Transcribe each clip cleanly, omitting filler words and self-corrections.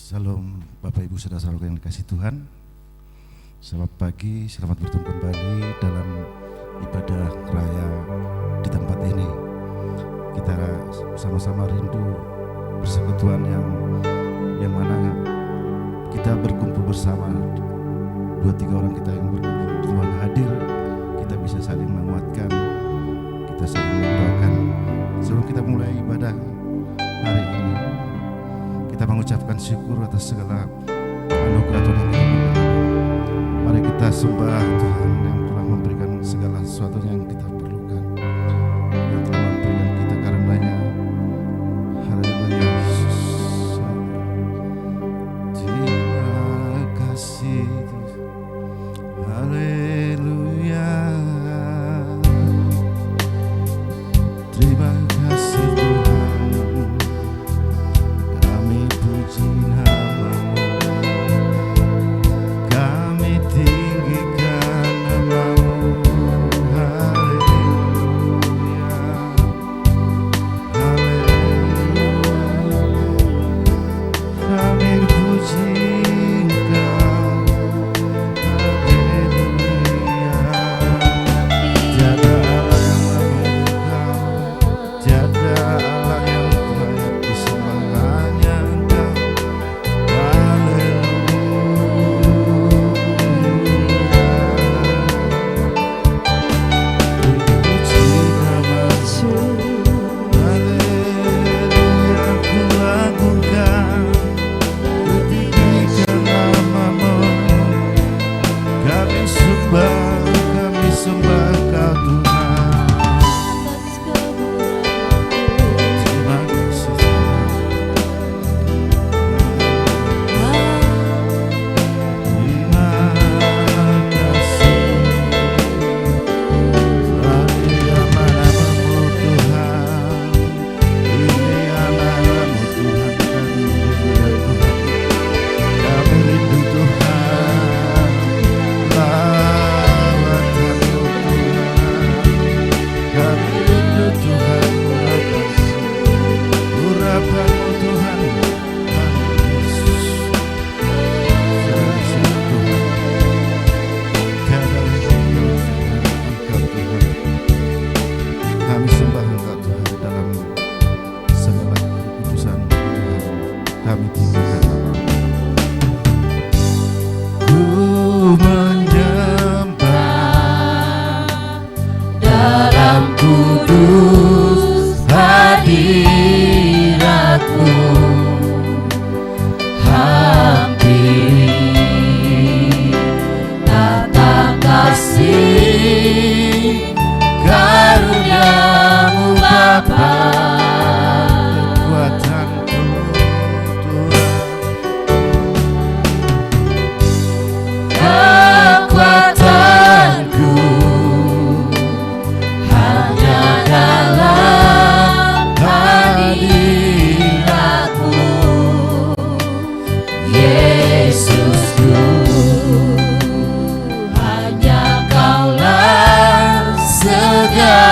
Salam Bapak Ibu Saudara-saudara yang dikasih Tuhan. Selamat pagi, selamat bertemu kembali dalam ibadah raya di tempat ini. Kita sama-sama rindu persekutuan yang mana kita berkumpul bersama, 2-3 orang kita yang berkumpul, Tuhan hadir, kita bisa saling menguatkan, kita saling mendoakan. Sebelum kita mulai ibadah hari ini, kita mengucapkan syukur atas segala anugerah Tuhan yang kita berikan. Mari kita sembah Tuhan yang telah memberikan segala sesuatu yang kita perlukan, yang telah memberikan kita karenanya. Haleluya Yesus. Terima kasih. Haleluya. Terima kasih Tuhan. Kami puji nama-Mu, kami tinggikan nama-Mu. Haleluya, haleluya. Kami puji Engkau. Haleluya. Tiada Allah yang lain Engkau, tiada Allah yang layak disembah, hanya Engkau. Puji nama-Mu. Haleluya, ku agungkan, ku tinggikan nama-Mu. Kami sembah Kau Tuhan. Terima kasih Tuhan. Terima kasih. Haleluya, nama-Mu Tuhan. Ini nama-Mu Tuhan, kami rindu Tuhan. Kami rindu Tuhan. Lawatan-Mu Tuhan. Kami rindu Tuhan. Urapan-Mu Tuhan. Yesus. Terima Tuhan. Tiada Engkau Tuhan. Kami sembah Engkau Tuhan dalam segala keputusan Tuhan. Kami tinggikan nama-Mu. Ku menyembah dalam kudus hadirat-Mu, hampiri tata kasih karunia-Mu Bapa. Kekuatanku Tuhan, kekuatanku hanya dalam hadirat-Mu, Yesusku. Hanya Kaulah segalanya.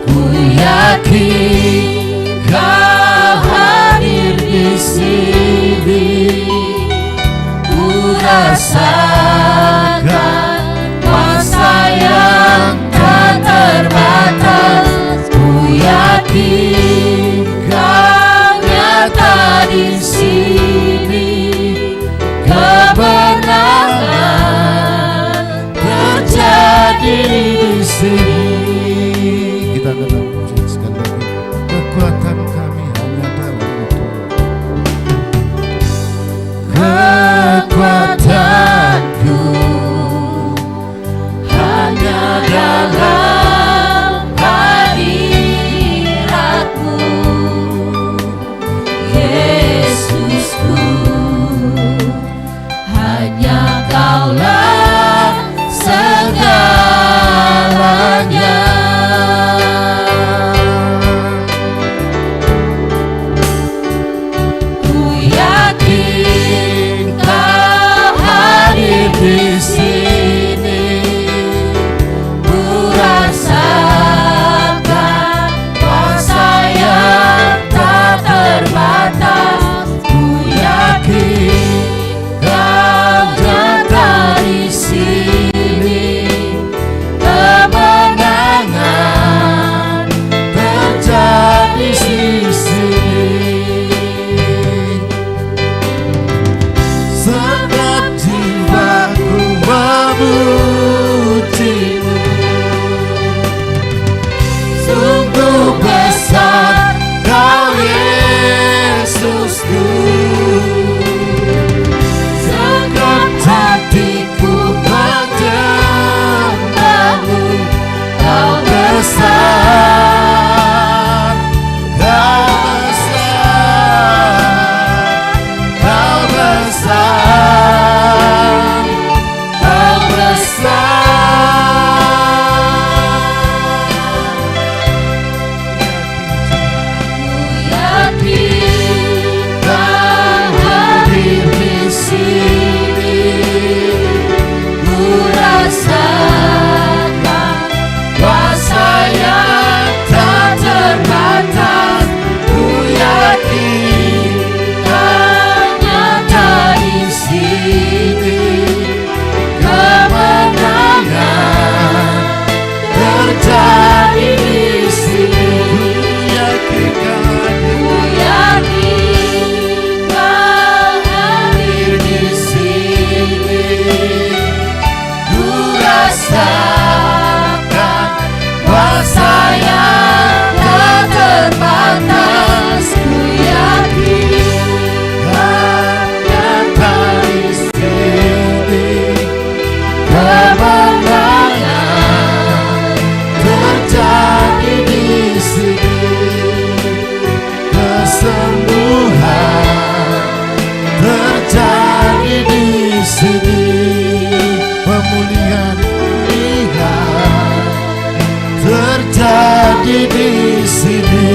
Ku yakin Kau hadir di sini. Ku rasakan kuasa yang tak terbatas. Ku yakin Kau nyata di sini. Kebenaran terjadi di sini. Kita akan memuji sekali lagi. Kekuatan kami hanya dalam-Mu Tuhan. Kekuatan hadir di sini.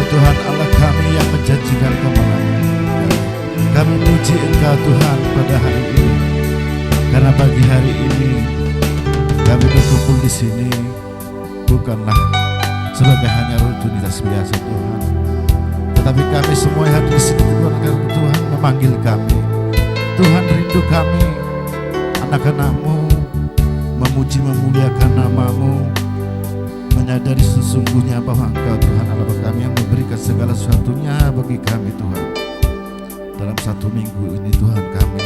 Tuhan Allah kami yang menjanjikan kemenangan. Kami puji Engkau Tuhan pada hari ini, karena pagi hari ini kami berkumpul di sini bukanlah sebagai hanya rutinitas biasa Tuhan, tetapi kami semua yang hadir di sini Tuhan memanggil kami. Tuhan rindu kami, anak-anak-Mu, memuji memuliakan nama-Mu, menyadari sesungguhnya bahwa Engkau Tuhan Allah kami yang memberikan segala sesuatunya bagi kami Tuhan. Dalam satu minggu ini Tuhan kami,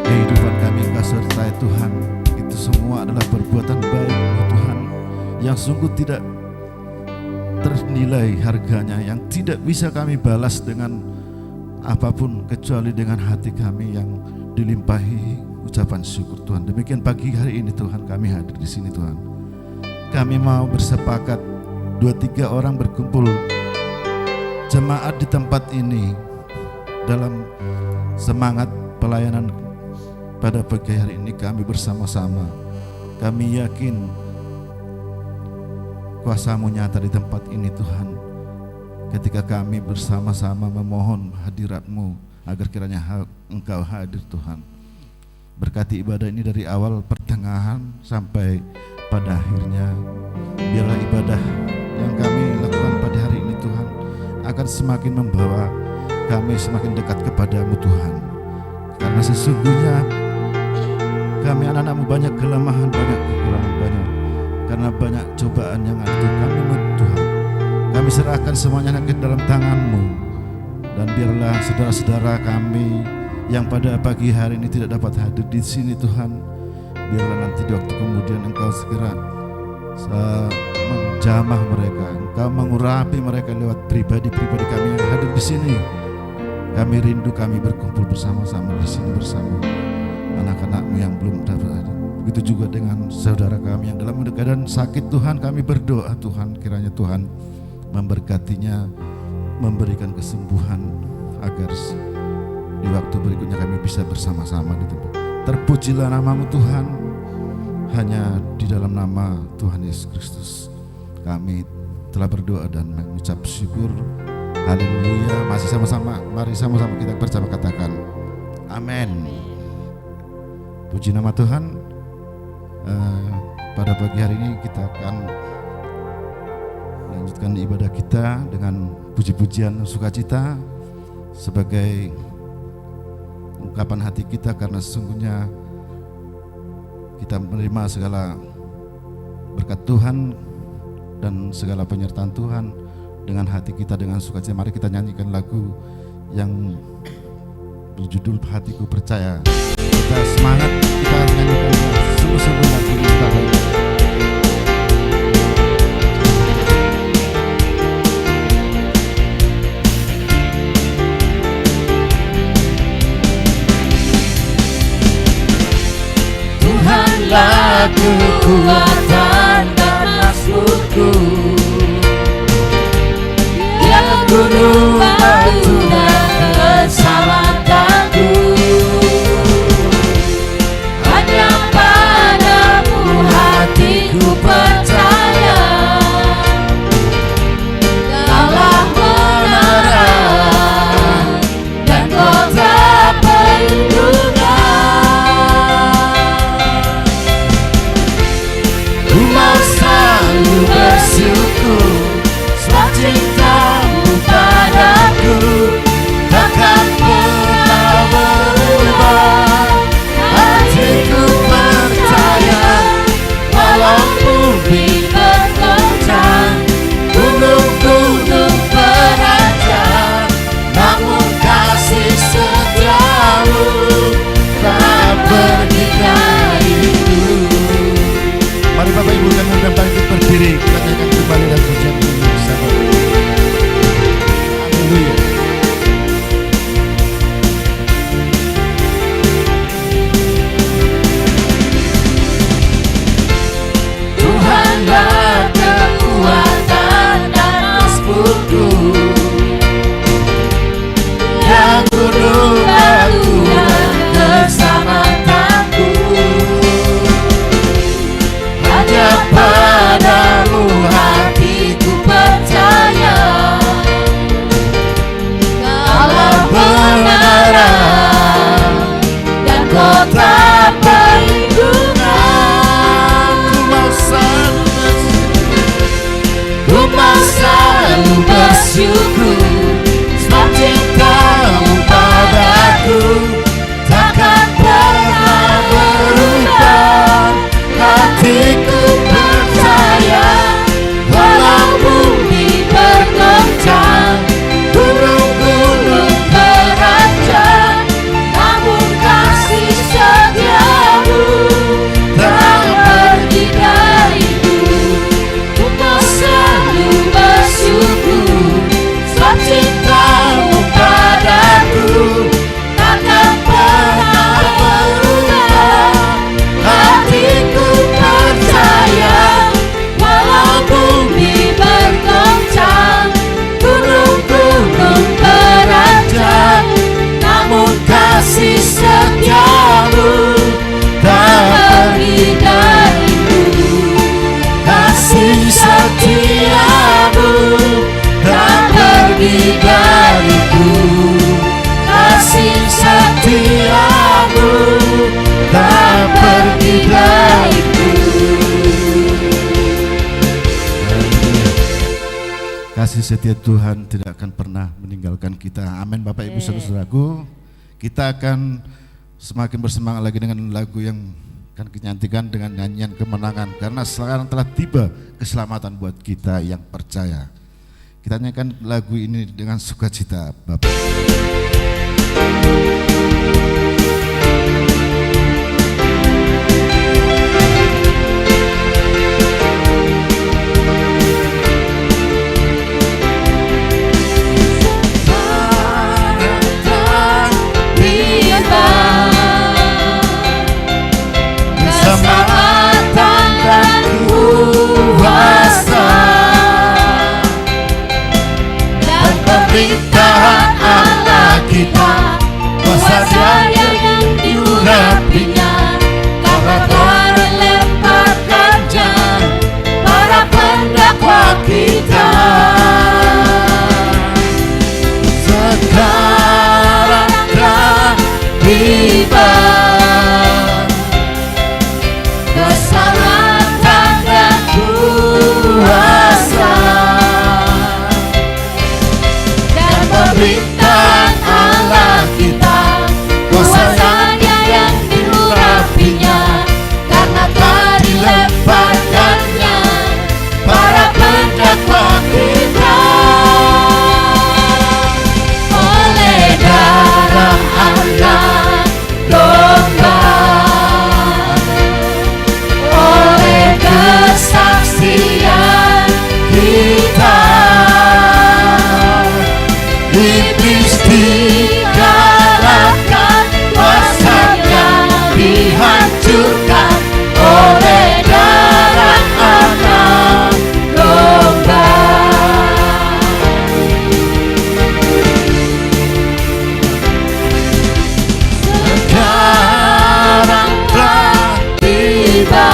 kehidupan kami Engkau sertai Tuhan. Itu semua adalah perbuatan baik Tuhan, yang sungguh tidak ternilai harganya, yang tidak bisa kami balas dengan apapun kecuali dengan hati kami yang dilimpahi ucapan syukur Tuhan. Demikian pagi hari ini Tuhan kami hadir di sini Tuhan. Kami mau bersepakat 2-3 orang berkumpul jemaat di tempat ini dalam semangat pelayanan pada pagi hari ini. Kami bersama-sama, kami yakin kuasa-Mu nyata di tempat ini Tuhan. Ketika kami bersama-sama memohon hadirat-Mu agar kiranya Engkau hadir Tuhan. Berkati ibadah ini dari awal pertengahan sampai pada akhirnya. Biarlah ibadah yang kami lakukan pada hari ini Tuhan akan semakin membawa kami semakin dekat kepadamu Tuhan. Karena sesungguhnya kami anak-anak-Mu banyak kelemahan, banyak kekurangan, karena banyak cobaan yang ada kami Tuhan. Kami serahkan semuanya ke dalam tangan-Mu. Dan biarlah saudara-saudara kami yang pada pagi hari ini tidak dapat hadir di sini Tuhan, biarlah nanti di waktu kemudian Engkau segera menjamah mereka, Engkau mengurapi mereka lewat pribadi-pribadi kami yang hadir di sini. Kami rindu kami berkumpul bersama-sama di sini bersama anak-anak-Mu yang belum dapat hadir. Begitu juga dengan saudara kami yang dalam keadaan sakit Tuhan, kami berdoa Tuhan kiranya Tuhan memberkatinya, memberikan kesembuhan agar di waktu berikutnya kami bisa bersama-sama di tempat. Terpujilah nama-Mu Tuhan. Hanya di dalam nama Tuhan Yesus Kristus kami telah berdoa dan mengucap syukur. Haleluya. Masih sama-sama, mari sama-sama kita bersama katakan amin. Puji nama Tuhan. Pada pagi hari ini kita akan lanjutkan ibadah kita dengan puji-pujian sukacita sebagai ungkapan hati kita, karena sesungguhnya kita menerima segala berkat Tuhan dan segala penyertaan Tuhan dengan hati kita dengan sukacita. Mari kita nyanyikan lagu yang berjudul Hatiku Percaya. Kita semangat, kita nyanyikan sungguh-sungguh lagu ini. Tuhanlah kekuatan dan maksudku, Dia gunung batu dan keselamatanku. Hanya padamu hatiku percaya, Kaulah menara dan kota perlindungan. Bersyukur sebab cinta-Mu padaku. kasih setia Tuhan tidak akan pernah meninggalkan kita. Amin Bapak Ibu Saudaraku. Kita akan semakin bersemangat lagi dengan lagu yang akan kita nyantikan dengan nyanyian kemenangan. Karena sekarang telah tiba keselamatan buat kita yang percaya. Kita nyanyikan lagu ini dengan sukacita Bapak. Keselamatan dan kuasa dan pemerintahan Allah kita, kuasa yang diurapinya, karena telah dilemparkannya para pendakwa kita. Sekarang telah tiba keselamatan dan kuasa dan pemerintahan Allah kita, kuasanya yang diurapinya, karena telah dilemparkannya para pendakwa kita. Oleh darah anak domba, kesaksian kita, iblis dikalahkan, kuasanya dihancurkan oleh darah anak domba. Sekarang telah tiba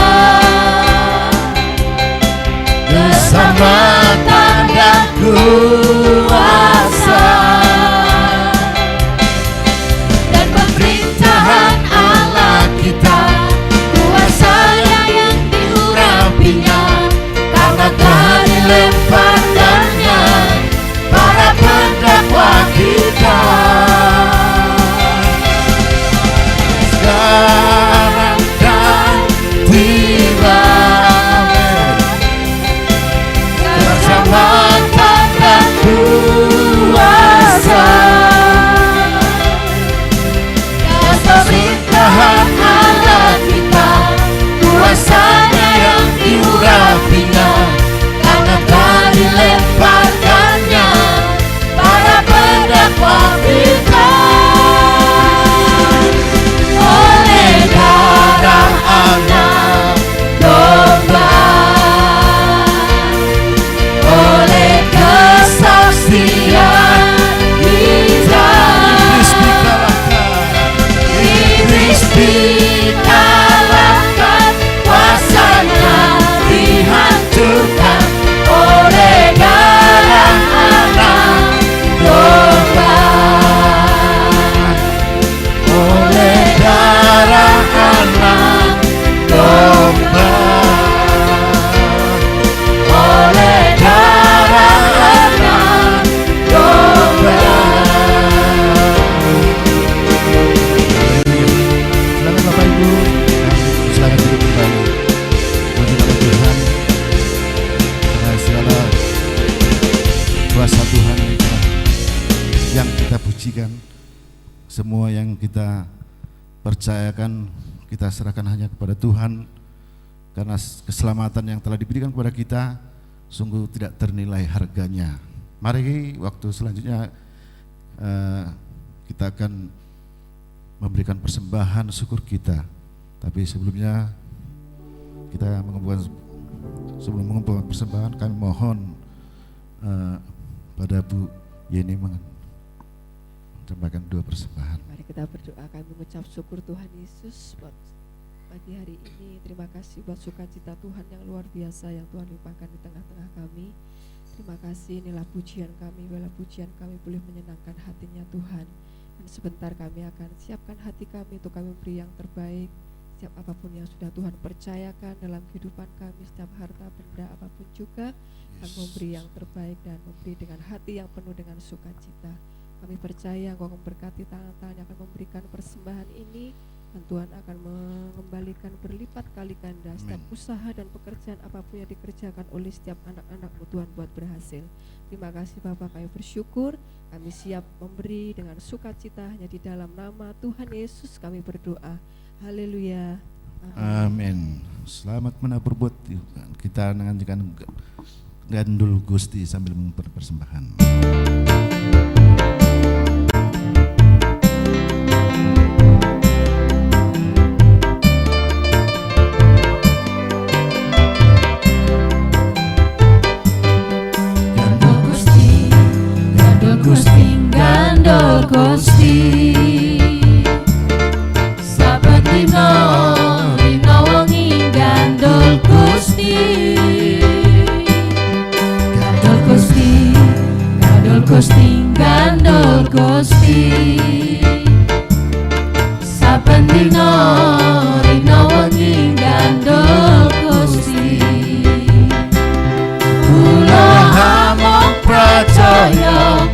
keselamatan dan kuasa dan pemerintahan Allah kita, kuasanya yang diurapinya, karena telah dilemparkannya para pendakwa kita. Sekarang dan tiba keselamatan dan kuasa dan pemerintahan Allah kita, kuasanya yang diurapinya, karena telah dilemparkannya para pendakwa kita. Oleh darah anak domba, oleh kesaksian kita, iblis dikalahkan, kuasanya dihancurkan oleh darah anak domba. Oleh darah anak domba, oleh darah anak domba. Silakan Bapak Ibu, silakan duduk kembali. Puji Tuhan, karena segala kuasa Tuhan yang kita pujikan, semua yang kita percayakan, kita serahkan hanya kepada Tuhan. Karena keselamatan yang telah diberikan kepada kita sungguh tidak ternilai harganya. Mari waktu selanjutnya kita akan memberikan persembahan syukur kita. Tapi sebelumnya kita sebelum mengumpulkan persembahan, kami mohon pada Bu Yeni menyampaikan 2 persembahan. Mari kita berdoa, kami mengucap syukur Tuhan Yesus buat pagi hari ini. Terima kasih buat sukacita Tuhan yang luar biasa yang Tuhan limpahkan di tengah-tengah kami. Terima kasih, inilah pujian kami, bila pujian kami boleh menyenangkan hatinya Tuhan. Dan sebentar kami akan siapkan hati kami untuk kami beri yang terbaik. setiap apapun yang sudah Tuhan percayakan dalam kehidupan kami, setiap harta benda apapun juga, Tuhan memberi yang terbaik dan memberi dengan hati yang penuh dengan sukacita. Kami percaya Engkau memberkati tangan-tangan yang akan memberikan persembahan ini, dan Tuhan akan mengembalikan berlipat kali ganda setiap usaha dan pekerjaan apapun yang dikerjakan oleh setiap anak-anak-Mu Tuhan buat berhasil. Terima kasih Bapa, kami bersyukur, kami siap memberi dengan sukacita, hanya di dalam nama Tuhan Yesus kami berdoa. Haleluya. Amin. Selamat menabur buat Tuhan. Kita menyanyikan Gandul Gusti sambil mempersembahan. Gandol Gusti saben dina dina wengi gandol Gusti gandol Gusti gandol Gusti gandol Gusti saben dina dina wengi gandol Gusti kula amung percaya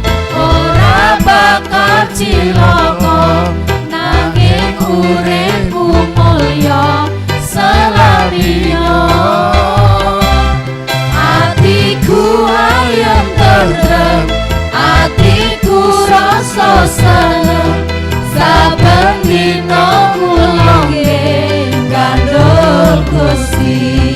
ora bakal cilaka nanging uripku mulya selawina atiku ayem tentrem atiku rasa seneng saben dina kula gandol Gusti.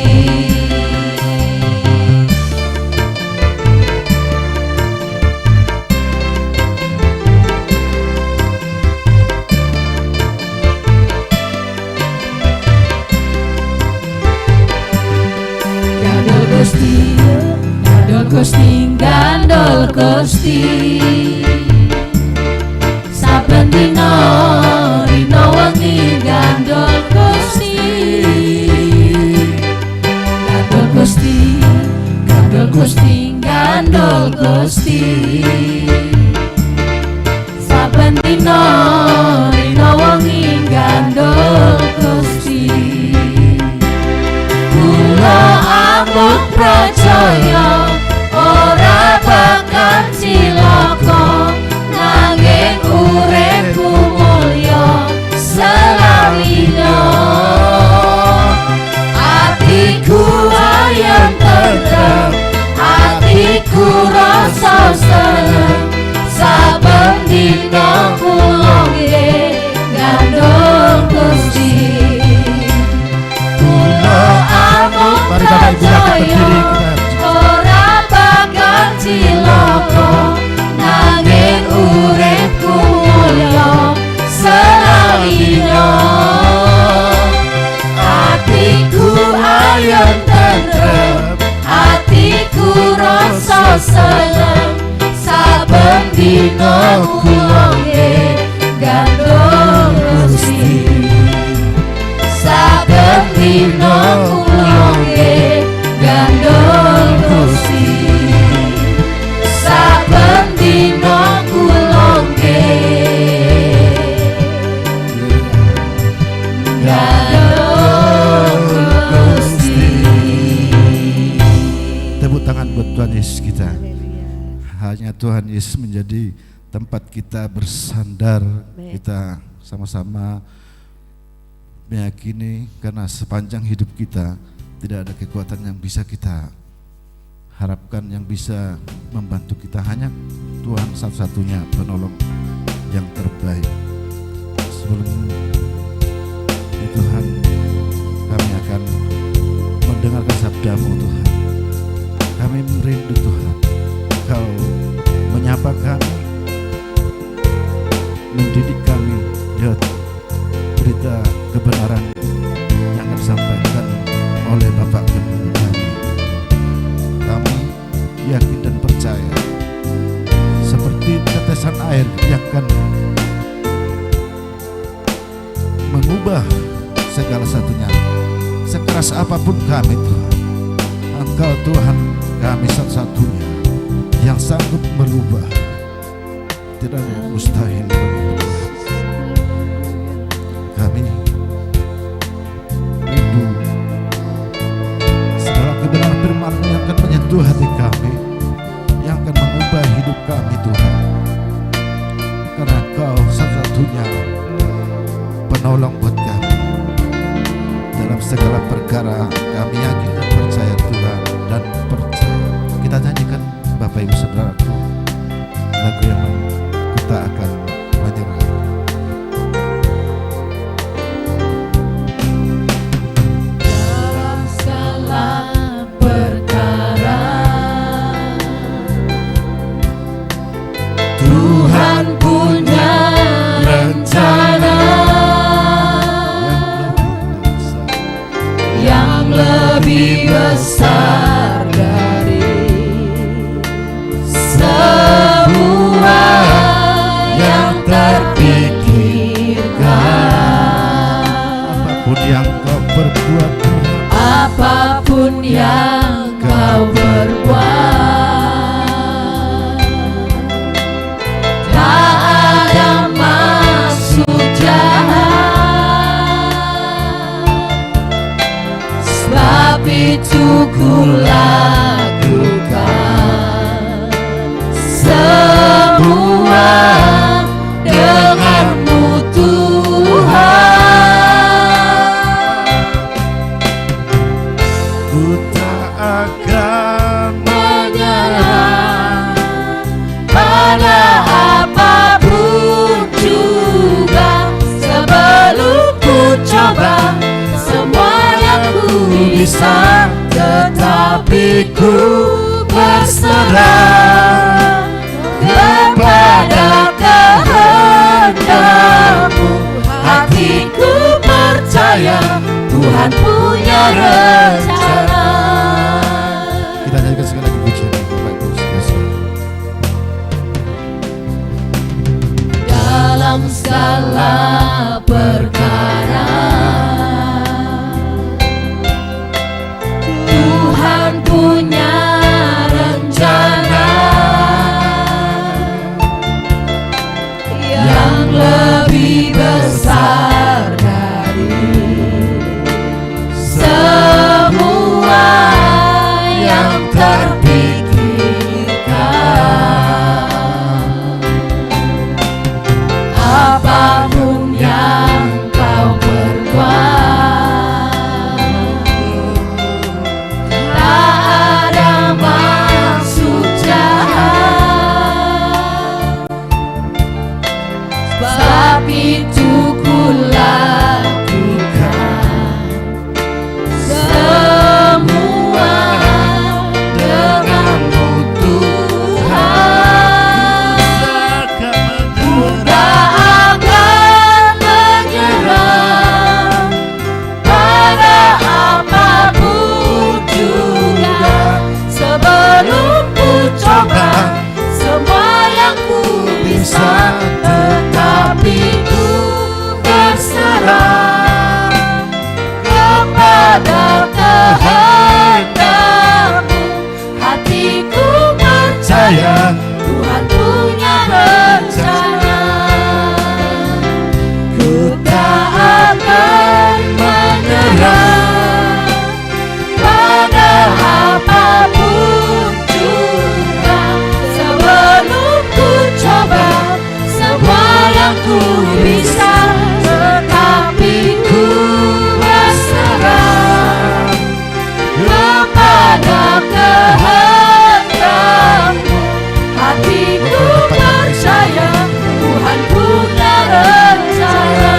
Gusti gandol Gusti saben dina dina wengi gandol Gusti gandol Gusti gandol Gusti gandol Gusti saben dina dina wengi gandol Gusti kula amung percaya ora bakal cilaka nanging uripku mulya selawina atiku ayem tentrem atiku rasa seneng saben dina kula gandol Gusti kula amung percaya cilaka nanging uripku mulya selawina atiku ayem tentrem atiku rasa seneng saben dina kula gandol Gusti saben dina kula gandol Gusti saben dina kula gandol Gusti. Tepuk tangan buat Tuhan Yesus kita. Hanya Tuhan Yesus menjadi tempat kita bersandar. Kita sama-sama meyakini karena sepanjang hidup kita tidak ada kekuatan yang bisa kita harapkan yang bisa membantu kita, hanya Tuhan satu-satunya penolong yang terbaik. Sebelum ya Tuhan, kami akan mendengarkan sabda-Mu Tuhan. Kami merindu Tuhan, Kau menyapa kami, mendidik kami lewat berita kebenaran yang akan disampaikan oleh Bapak Gembala kami. Kami yakin dan percaya seperti tetesan air yang akan mengubah segala satunya. Sekeras apapun kami Tuhan, Engkau Tuhan kami satu-satunya yang sanggup merubah. Tidak ada yang mustahil bagi Tuhan. Kami karena kami yakin dan percaya Tuhan, dan percaya kita nyanyikan Bapak Ibu Saudaraku lagu yang ku tak akan menyerah. Dalam segala perkara Tuhan punya rencana yang lebih besar dari semua yang terpikirkan. Apapun yang kau perbuat, Apapun yang kau berbuat, tak ada maksud jahat, sebab itu ku lakukan semua denganmu Tuhan. ku tak akan Menyerah pada apapun juga, sebelum ku coba semua yang ku bisa, tetapi ku berserah kepada kehendak-Mu. Hatiku percaya Tuhan punya rencana. kita nyanyikan sekali lagi pujian Bapak Ibu Saudara. Dalam segala perkara Tuhan punya rencana yang lebih besar dari semua yang terpikirkan. Apapun yang kau perbuat, tak ada maksud jahat, sebab itu ku lakukan semua denganmu Tuhan. Ku tak akan menyerah pada apapun juga, sebelum ku coba semua yang ku bisa, tetapi ku berserah kepada kehendak-Mu. Hatiku percaya Tuhan punya rencana. Ku tak akan menyerah pada apapun juga, sebelum ku coba semua yang ku bisa, tetapi ku berserah kepada kehendak-Mu. Hatiku percaya Tuhan punya rencana.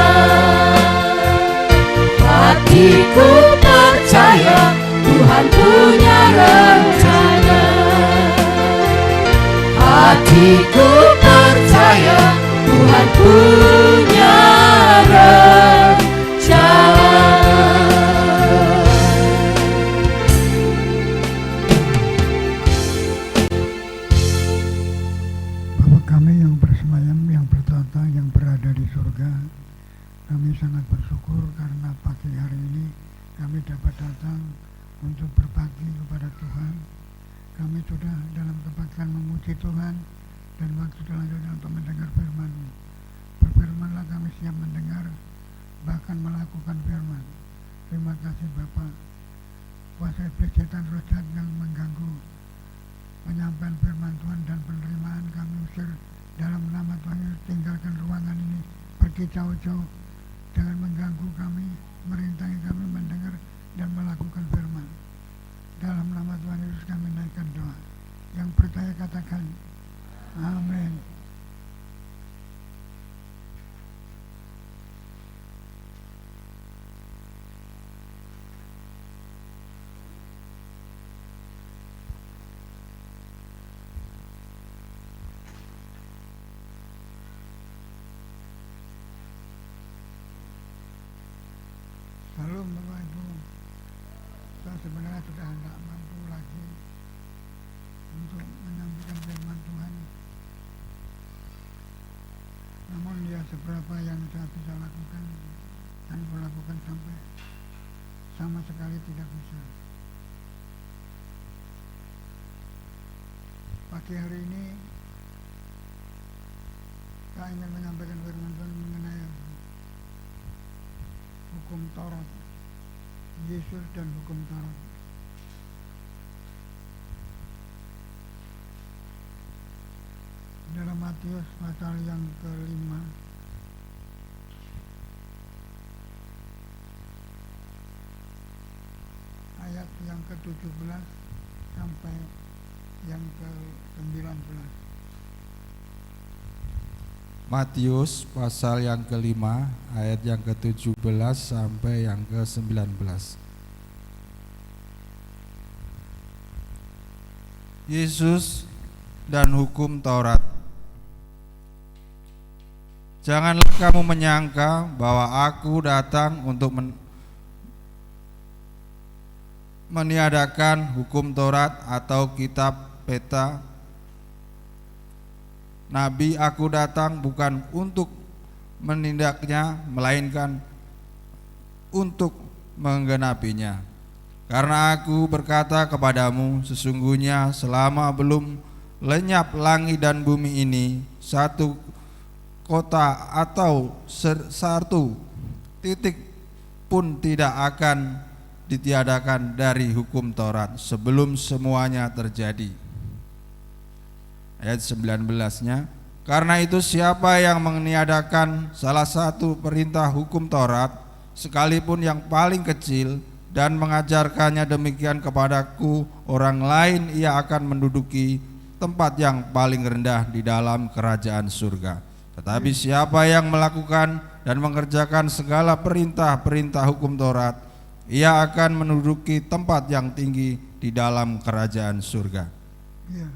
Hatiku percaya Tuhan punya rencana. Hatiku percaya Tuhan punya rencana. Bapa kami yang bersemayam, yang bertata, yang berada di surga, kami sangat bersyukur karena pagi hari ini kami dapat datang untuk berbakti kepada Tuhan. Kami sudah dalam kebaktian memuji Tuhan, dan waktu selanjutnya untuk mendengar firman-Mu. Berfirmanlah, kami siap mendengar, bahkan melakukan firman. Terima kasih Bapa. Kuasa iblis setan roh jahat yang mengganggu penyampaian firman Tuhan dan penerimaan kami usir dalam nama Tuhan Yesus. Tinggalkan ruangan ini, pergi jauh-jauh, jangan mengganggu kami, merintangi kami mendengar dan melakukan Bapak Ibu, saya sebenarnya sudah tidak mampu lagi untuk menyampaikan firman Tuhan. Namun ya seberapa yang saya bisa lakukan, dan melakukan sampai sama sekali tidak bisa. Pagi hari ini saya ingin menyampaikan firman Tuhan mengenai hukum Taurat, Yesus dan hukum Taurat. Dalam Matius pasal yang ke-5 ayat yang ke-17 sampai yang ke-19. Matius pasal yang ke-5 ayat yang ke-17 sampai yang ke-19. Yesus dan hukum Taurat. Janganlah kamu menyangka bahwa aku datang untuk meniadakan hukum Taurat atau kitab peta. Nabi, aku datang bukan untuk menindaknya, melainkan untuk menggenapinya. Karena aku berkata kepadamu, sesungguhnya selama belum lenyap langit dan bumi ini, satu kota atau satu titik pun tidak akan ditiadakan dari hukum Taurat sebelum semuanya terjadi. Ayat 19-nya, karena itu siapa yang meniadakan salah satu perintah hukum Taurat, sekalipun yang paling kecil, dan mengajarkannya demikian kepadaku orang lain, ia akan menduduki tempat yang paling rendah di dalam kerajaan surga. Tetapi siapa yang melakukan dan mengerjakan segala perintah-perintah hukum Taurat, ia akan menduduki tempat yang tinggi di dalam kerajaan surga. Ya.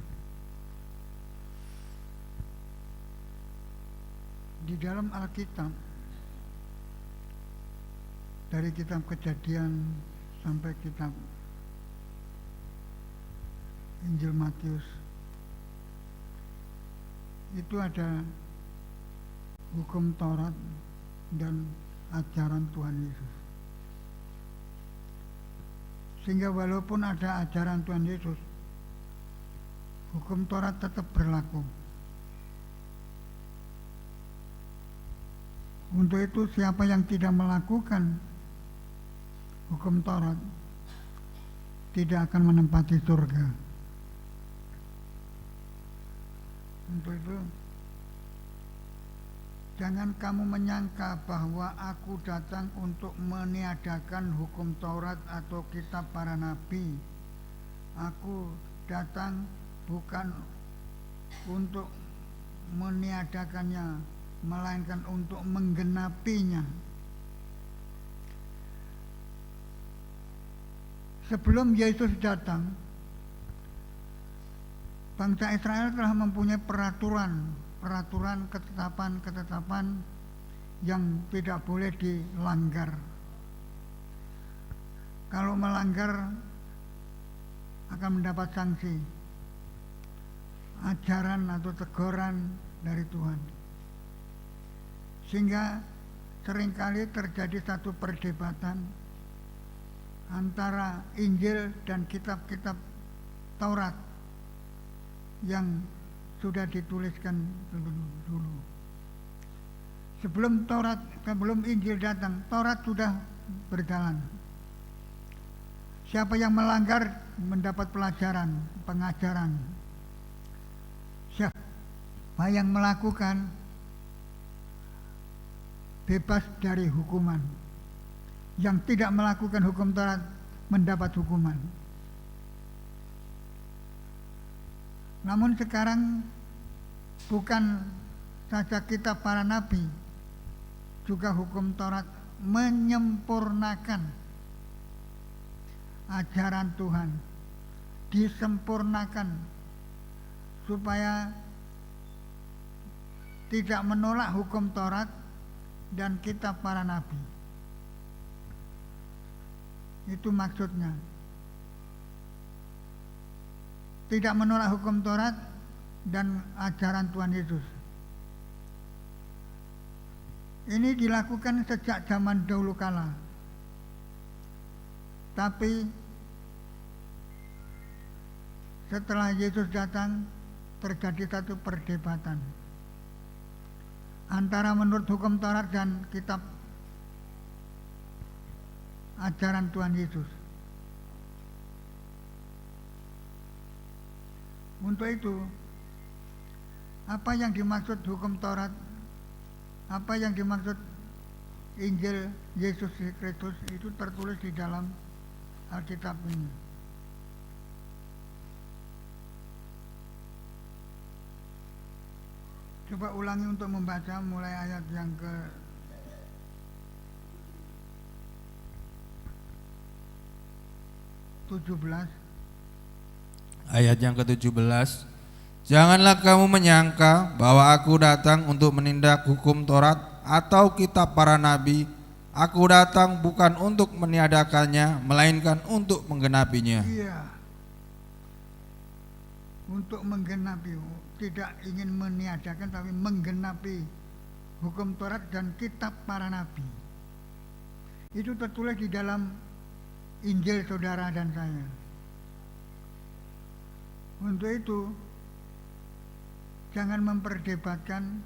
Di dalam Alkitab, dari kitab Kejadian sampai kitab Injil Matius, itu ada hukum Taurat dan ajaran Tuhan Yesus. Sehingga walaupun ada ajaran Tuhan Yesus, hukum Taurat tetap berlaku. Untuk itu siapa yang tidak melakukan hukum Taurat tidak akan menempati surga. Untuk itu jangan kamu menyangka bahwa aku datang untuk meniadakan hukum Taurat atau kitab para nabi. Aku datang bukan untuk meniadakannya, melainkan untuk menggenapinya. Sebelum Yesus datang, bangsa Israel telah mempunyai peraturan, ketetapan yang tidak boleh dilanggar. Kalau melanggar akan mendapat sanksi, ajaran atau teguran dari Tuhan. Sehingga seringkali terjadi satu perdebatan antara Injil dan kitab-kitab Taurat yang sudah dituliskan dulu. Sebelum Injil datang, Taurat sudah berjalan. Siapa yang melanggar mendapat pelajaran, pengajaran. Siapa yang melakukan bebas dari hukuman. Yang tidak melakukan hukum Taurat mendapat hukuman. Namun sekarang bukan saja kitab para nabi, juga hukum Taurat menyempurnakan ajaran Tuhan, disempurnakan supaya tidak menolak hukum Taurat dan kitab para nabi. Itu maksudnya. Tidak menolak hukum Taurat dan ajaran Tuhan Yesus. Ini dilakukan sejak zaman dahulu kala. Tapi setelah Yesus datang, terjadi satu perdebatan antara menurut hukum Taurat dan kitab ajaran Tuhan Yesus. Untuk itu, apa yang dimaksud hukum Taurat, apa yang dimaksud Injil Yesus Kristus itu tertulis di dalam Alkitab ini. Coba ulangi untuk membaca mulai ayat yang ke 17. Ayat yang ke-17. Janganlah kamu menyangka bahwa aku datang untuk menindak hukum Taurat atau kitab para nabi. Aku datang bukan untuk meniadakannya, melainkan untuk menggenapinya. Iya. Untuk menggenapi, tidak ingin meniadakan tapi menggenapi hukum Taurat dan kitab para nabi. Itu tertulis di dalam Injil saudara dan saya. Untuk itu, jangan memperdebatkan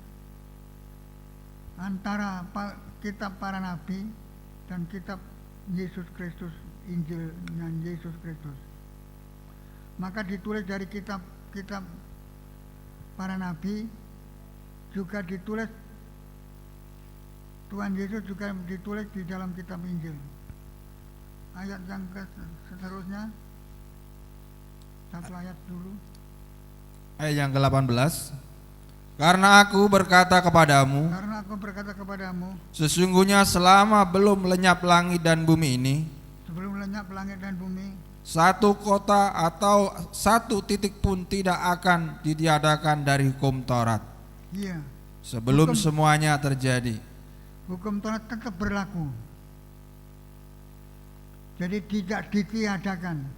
antara kitab para nabi dan kitab Yesus Kristus, Injilnya Yesus Kristus. Maka ditulis dari kitab para nabi, juga ditulis Tuhan Yesus juga ditulis di dalam kitab Injil. Ayat yang seterusnya, satu ayat dulu. Ayat yang ke-18. Karena aku berkata kepadamu, sesungguhnya selama belum lenyap langit dan bumi ini, sebelum lenyap langit dan bumi, satu kota atau satu titik pun tidak akan ditiadakan dari hukum Taurat. Iya. Sebelum semuanya terjadi. Hukum Taurat tetap berlaku. Jadi tidak ditiadakan.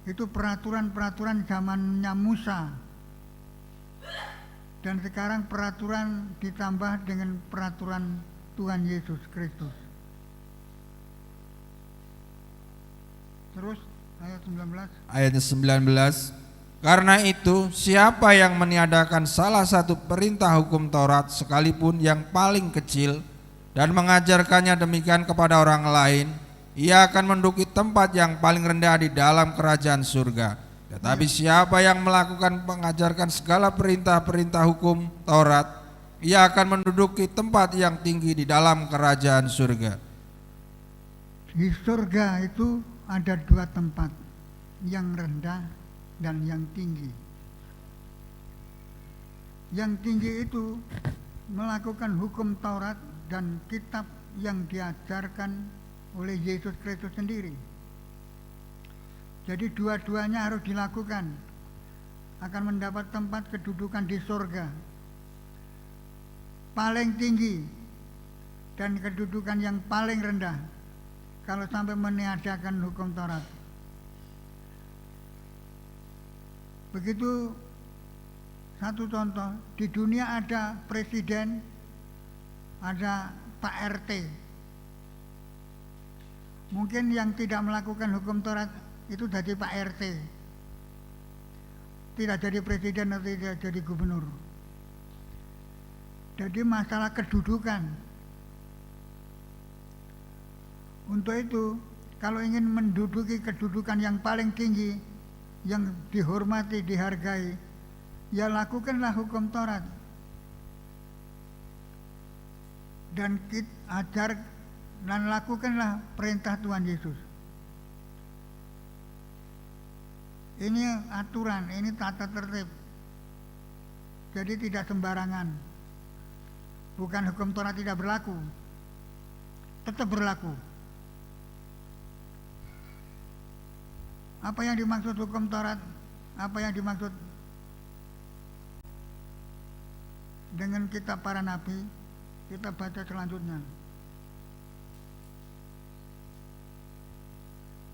Itu peraturan-peraturan zamannya Musa. Dan sekarang peraturan ditambah dengan peraturan Tuhan Yesus Kristus. Terus ayat 19. Ayat 19. Karena itu siapa yang meniadakan salah satu perintah hukum Taurat sekalipun yang paling kecil dan mengajarkannya demikian kepada orang lain, ia akan menduduki tempat yang paling rendah di dalam kerajaan surga. Tetapi siapa yang melakukan mengajarkan segala perintah-perintah hukum Taurat, ia akan menduduki tempat yang tinggi di dalam kerajaan surga. Di surga itu ada dua tempat, yang rendah dan yang tinggi. Yang tinggi itu melakukan hukum Taurat dan kitab yang diajarkan oleh Yesus Kristus sendiri. Jadi dua-duanya harus dilakukan, akan mendapat tempat kedudukan di surga paling tinggi dan kedudukan yang paling rendah kalau sampai meniadakan hukum Taurat. Begitu satu contoh, di dunia ada presiden, ada Pak RT. Mungkin yang tidak melakukan hukum Taurat itu jadi Pak RT, tidak jadi presiden atau tidak jadi gubernur. Jadi masalah kedudukan. Untuk itu, kalau ingin menduduki kedudukan yang paling tinggi, yang dihormati, dihargai, ya lakukanlah hukum Taurat dan ajar dan lakukanlah perintah Tuhan Yesus. Ini aturan, ini tata tertib. Jadi tidak sembarangan. Bukan hukum Taurat tidak berlaku, tetap berlaku. Apa yang dimaksud hukum Taurat? Apa yang dimaksud dengan kitab para nabi? Kita baca selanjutnya.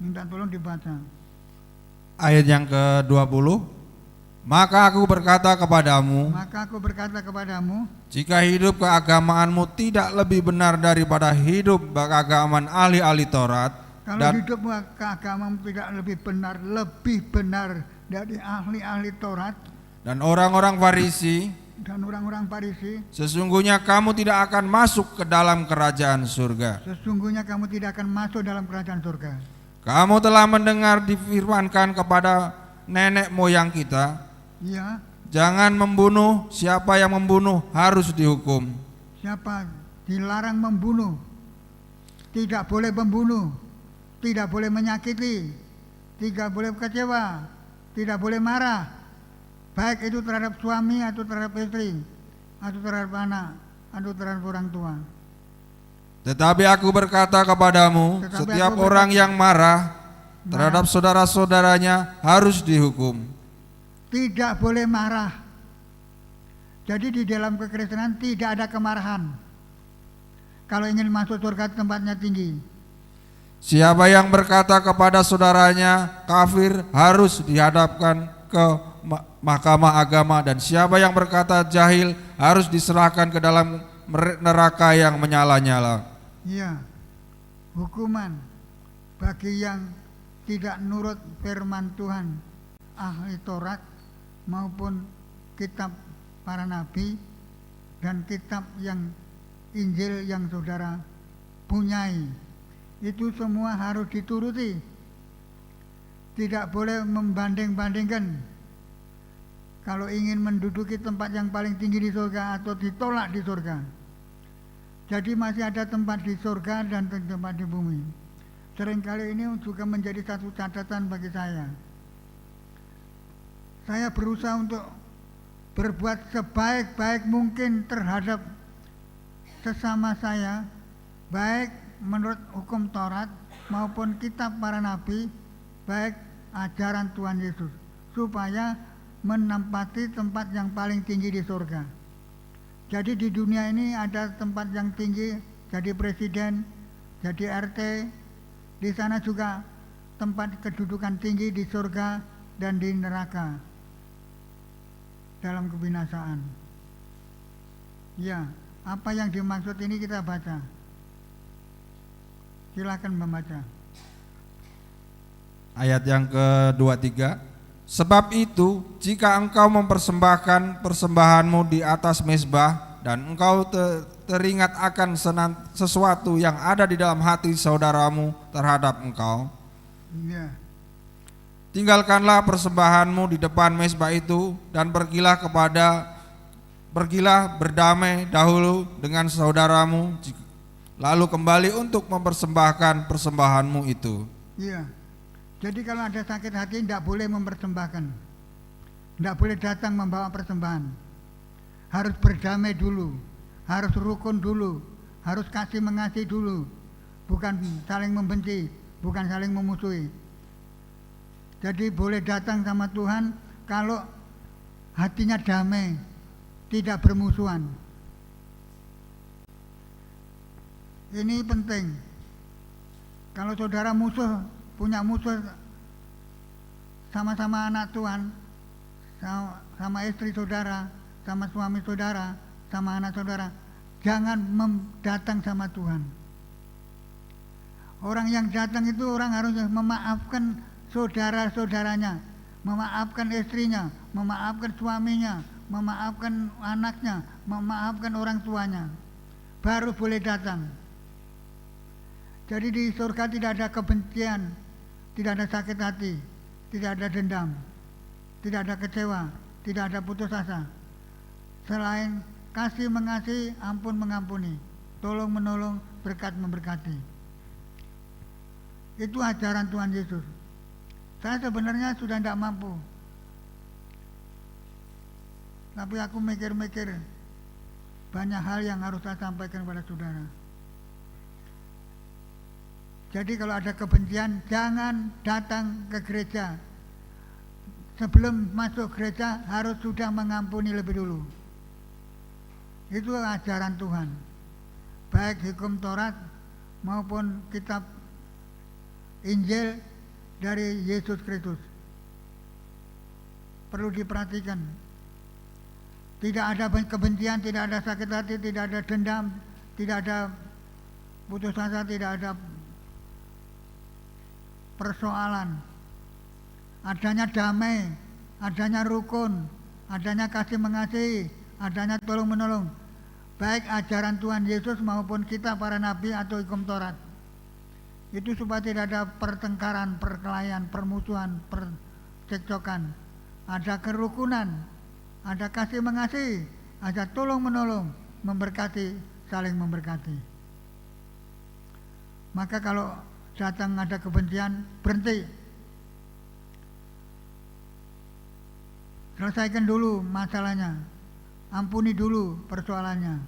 Minta tolong dibaca. Ayat yang ke-20. Maka aku berkata kepadamu, Maka aku berkata kepadamu, jika hidup keagamaanmu tidak lebih benar daripada hidup keagamaan ahli-ahli Taurat, kalau dan hidup keagamaanmu tidak lebih benar dari ahli-ahli Taurat dan orang-orang Farisi, dan orang-orang Farisi, sesungguhnya kamu tidak akan masuk ke dalam kerajaan surga. sesungguhnya kamu tidak akan masuk dalam kerajaan surga. Kamu telah mendengar difirmankan kepada nenek moyang kita, Ya, jangan membunuh, siapa yang membunuh harus dihukum. siapa dilarang membunuh, tidak boleh membunuh, tidak boleh menyakiti, tidak boleh kecewa, tidak boleh marah, baik itu terhadap suami atau terhadap istri, atau terhadap anak, atau terhadap orang tua. Tetapi aku berkata kepadamu, Tetapi setiap aku orang berkata- yang marah terhadap saudara-saudaranya harus dihukum. Tidak boleh marah. Jadi di dalam kekristenan tidak ada kemarahan. Kalau ingin masuk surga tempatnya tinggi. Siapa yang berkata kepada saudaranya kafir harus dihadapkan ke mahkamah agama, dan siapa yang berkata jahil harus diserahkan ke dalam neraka yang menyala-nyala. Iya. Hukuman bagi yang tidak nurut firman Tuhan, ahli Taurat maupun kitab para nabi dan kitab yang Injil yang saudara punyai, itu semua harus dituruti. Tidak boleh membanding-bandingkan. Kalau ingin menduduki tempat yang paling tinggi di surga atau ditolak di surga. Jadi masih ada tempat di surga dan tempat di bumi. Seringkali ini juga menjadi satu catatan bagi saya. Saya berusaha untuk berbuat sebaik-baik mungkin terhadap sesama saya, baik menurut hukum Taurat maupun kitab para nabi, baik ajaran Tuhan Yesus, supaya menempati tempat yang paling tinggi di surga. Jadi di dunia ini ada tempat yang tinggi, jadi presiden, jadi RT, di sana juga tempat kedudukan tinggi di surga dan di neraka dalam kebinasaan. Ya, apa yang dimaksud ini kita baca. Silakan membaca. Ayat yang ke-23. Sebab itu, jika engkau mempersembahkan persembahanmu di atas mezbah dan engkau teringat akan sesuatu yang ada di dalam hati saudaramu terhadap engkau, Ya, tinggalkanlah persembahanmu di depan mezbah itu dan pergilah berdamai dahulu dengan saudaramu, lalu kembali untuk mempersembahkan persembahanmu itu. iya. Jadi kalau ada sakit hati tidak boleh mempersembahkan, tidak boleh datang membawa persembahan. Harus berdamai dulu, harus rukun dulu, harus kasih mengasihi dulu, bukan saling membenci, bukan saling memusuhi. Jadi boleh datang sama Tuhan kalau hatinya damai, tidak bermusuhan. Ini penting. Kalau saudara punya musuh sama-sama anak Tuhan, sama istri saudara, sama suami saudara, sama anak saudara, jangan datang sama Tuhan. Orang yang datang itu orang harus memaafkan saudara-saudaranya, memaafkan istrinya, memaafkan suaminya, memaafkan anaknya, memaafkan orang tuanya, baru boleh datang. Jadi di surga tidak ada kebencian, tidak ada sakit hati, tidak ada dendam, tidak ada kecewa, tidak ada putus asa. Selain kasih mengasihi, ampun mengampuni, tolong menolong, berkat memberkati. Itu ajaran Tuhan Yesus. Saya sebenarnya sudah tidak mampu, tapi aku mikir-mikir banyak hal yang harus saya sampaikan kepada saudara. Jadi kalau ada kebencian, jangan datang ke gereja. Sebelum masuk gereja harus sudah mengampuni lebih dulu. Itu ajaran Tuhan. Baik hukum Taurat maupun kitab Injil dari Yesus Kristus. Perlu diperhatikan. Tidak ada kebencian, tidak ada sakit hati, tidak ada dendam, tidak ada putus asa, tidak ada persoalan. Adanya damai, adanya rukun, adanya kasih mengasihi, adanya tolong menolong. Baik ajaran Tuhan Yesus maupun kita para nabi atau hukum Taurat. Itu supaya tidak ada pertengkaran, perkelahian, permusuhan, percekcokan. Ada kerukunan, ada kasih mengasihi, ada tolong menolong, memberkati, saling memberkati. Maka kalau datang ada kebencian, berhenti. Selesaikan dulu masalahnya, ampuni dulu persoalannya.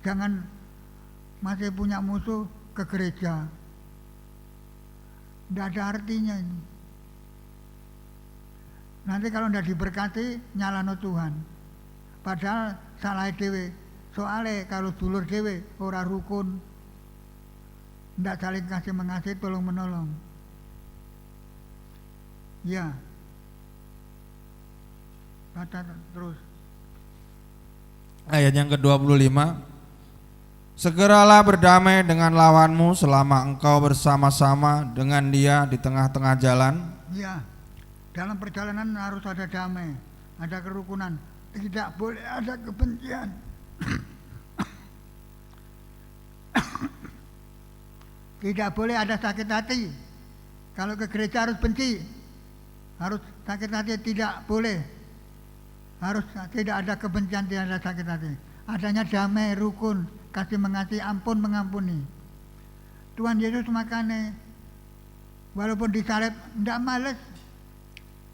Jangan masih punya musuh ke gereja. Tidak ada artinya ini. Nanti kalau tidak diberkati, nyalano Tuhan. Padahal salah dewe. Soalnya kalau dulur dewe, ora rukun, tidak saling kasih mengasihi, tolong menolong. Ya. Kata terus. Ayat yang ke-25. Segeralah berdamai dengan lawanmu selama engkau bersama-sama dengan dia di tengah-tengah jalan. Ya. Dalam perjalanan harus ada damai, ada kerukunan. Tidak boleh ada kebencian. Tidak boleh ada sakit hati. Kalau ke gereja harus benci, harus sakit hati, tidak boleh. Harus tidak ada kebencian, tidak ada sakit hati. Adanya damai, rukun, kasih mengasihi, ampun mengampuni. Tuhan Yesus makanya walaupun disalib tidak males,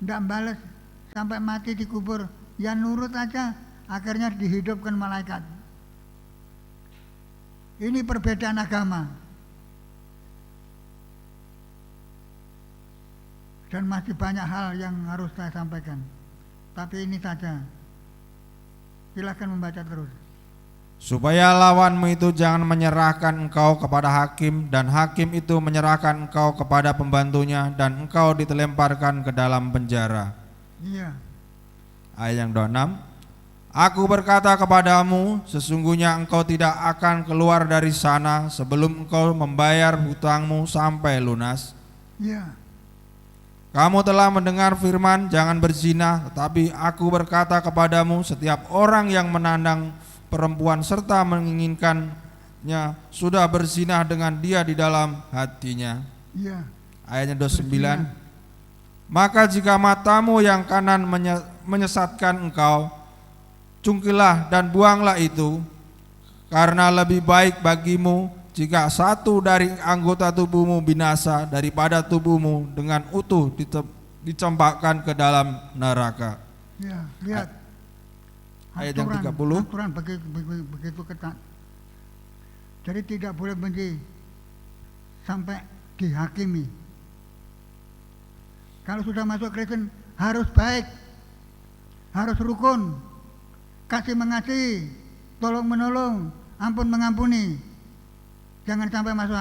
tidak balas sampai mati dikubur, ya nurut aja, akhirnya dihidupkan malaikat. Ini perbedaan agama. Dan masih banyak hal yang harus saya sampaikan. Tapi ini saja. Silakan membaca terus. Supaya lawanmu itu jangan menyerahkan engkau kepada hakim, dan hakim itu menyerahkan engkau kepada pembantunya, dan engkau dilemparkan ke dalam penjara. Iya. Ayat yang 26. Aku berkata kepadamu, sesungguhnya engkau tidak akan keluar dari sana sebelum engkau membayar hutangmu sampai lunas. Iya. Kamu telah mendengar firman, jangan berzina, tetapi aku berkata kepadamu, setiap orang yang menandang perempuan serta menginginkannya sudah berzina dengan dia di dalam hatinya. Iya. Ayatnya 29. Maka jika matamu yang kanan menyesatkan engkau, cungkilah dan buanglah itu, karena lebih baik bagimu jika satu dari anggota tubuhmu binasa daripada tubuhmu dengan utuh dicempakkan ke dalam neraka. Ya, lihat. Ayat yang 30. Aturan begitu ketat. Jadi tidak boleh benci sampai dihakimi. Kalau sudah masuk Kristen harus baik, harus rukun, kasih mengasihi, tolong menolong, ampun mengampuni. Jangan sampai masuk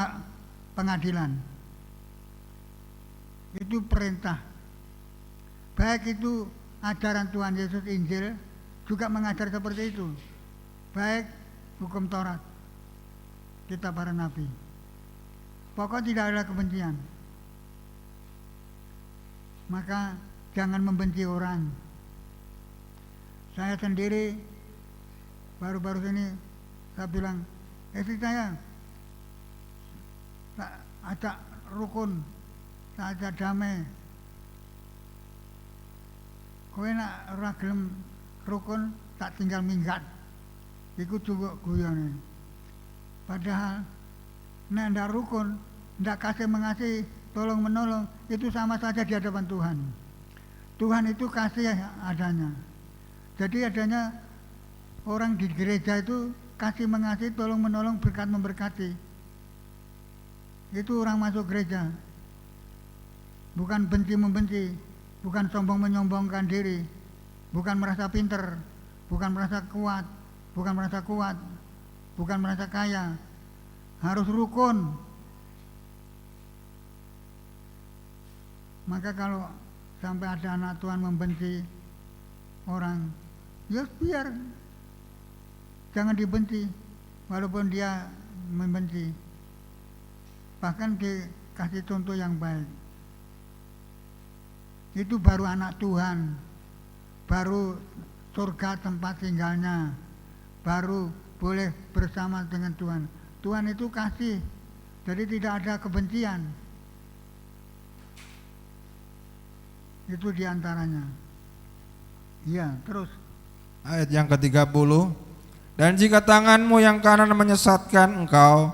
pengadilan. Itu perintah. Baik itu ajaran Tuhan Yesus Injil juga mengajar seperti itu. Baik hukum Taurat, kita para nabi. Pokok tidak ada kebencian. Maka jangan membenci orang. Saya sendiri baru-baru ini saya bilang, istri saya tak ada rukun, tak ada damai. Kowe nak ora gelem rukun, tak tinggal minggat. Iku juga guyone. Padahal nek ndak rukun, ndak kasih mengasihi, tolong menolong, itu sama saja di hadapan Tuhan. Tuhan itu kasih adanya. Jadi adanya orang di gereja itu kasih mengasihi, tolong menolong, berkat memberkati. Itu orang masuk gereja. Bukan benci membenci, bukan sombong menyombongkan diri, bukan merasa pinter, bukan merasa kuat, bukan merasa kaya. Harus rukun. Maka kalau sampai ada anak Tuhan membenci orang, ya biar, jangan dibenci walaupun dia membenci, bahkan dikasih contoh yang baik. Itu baru anak Tuhan, baru surga tempat tinggalnya, baru boleh bersama dengan Tuhan. Tuhan itu kasih, jadi tidak ada kebencian. Itu diantaranya. Iya, terus. Ayat yang ke-30. Dan jika tanganmu yang kanan menyesatkan engkau,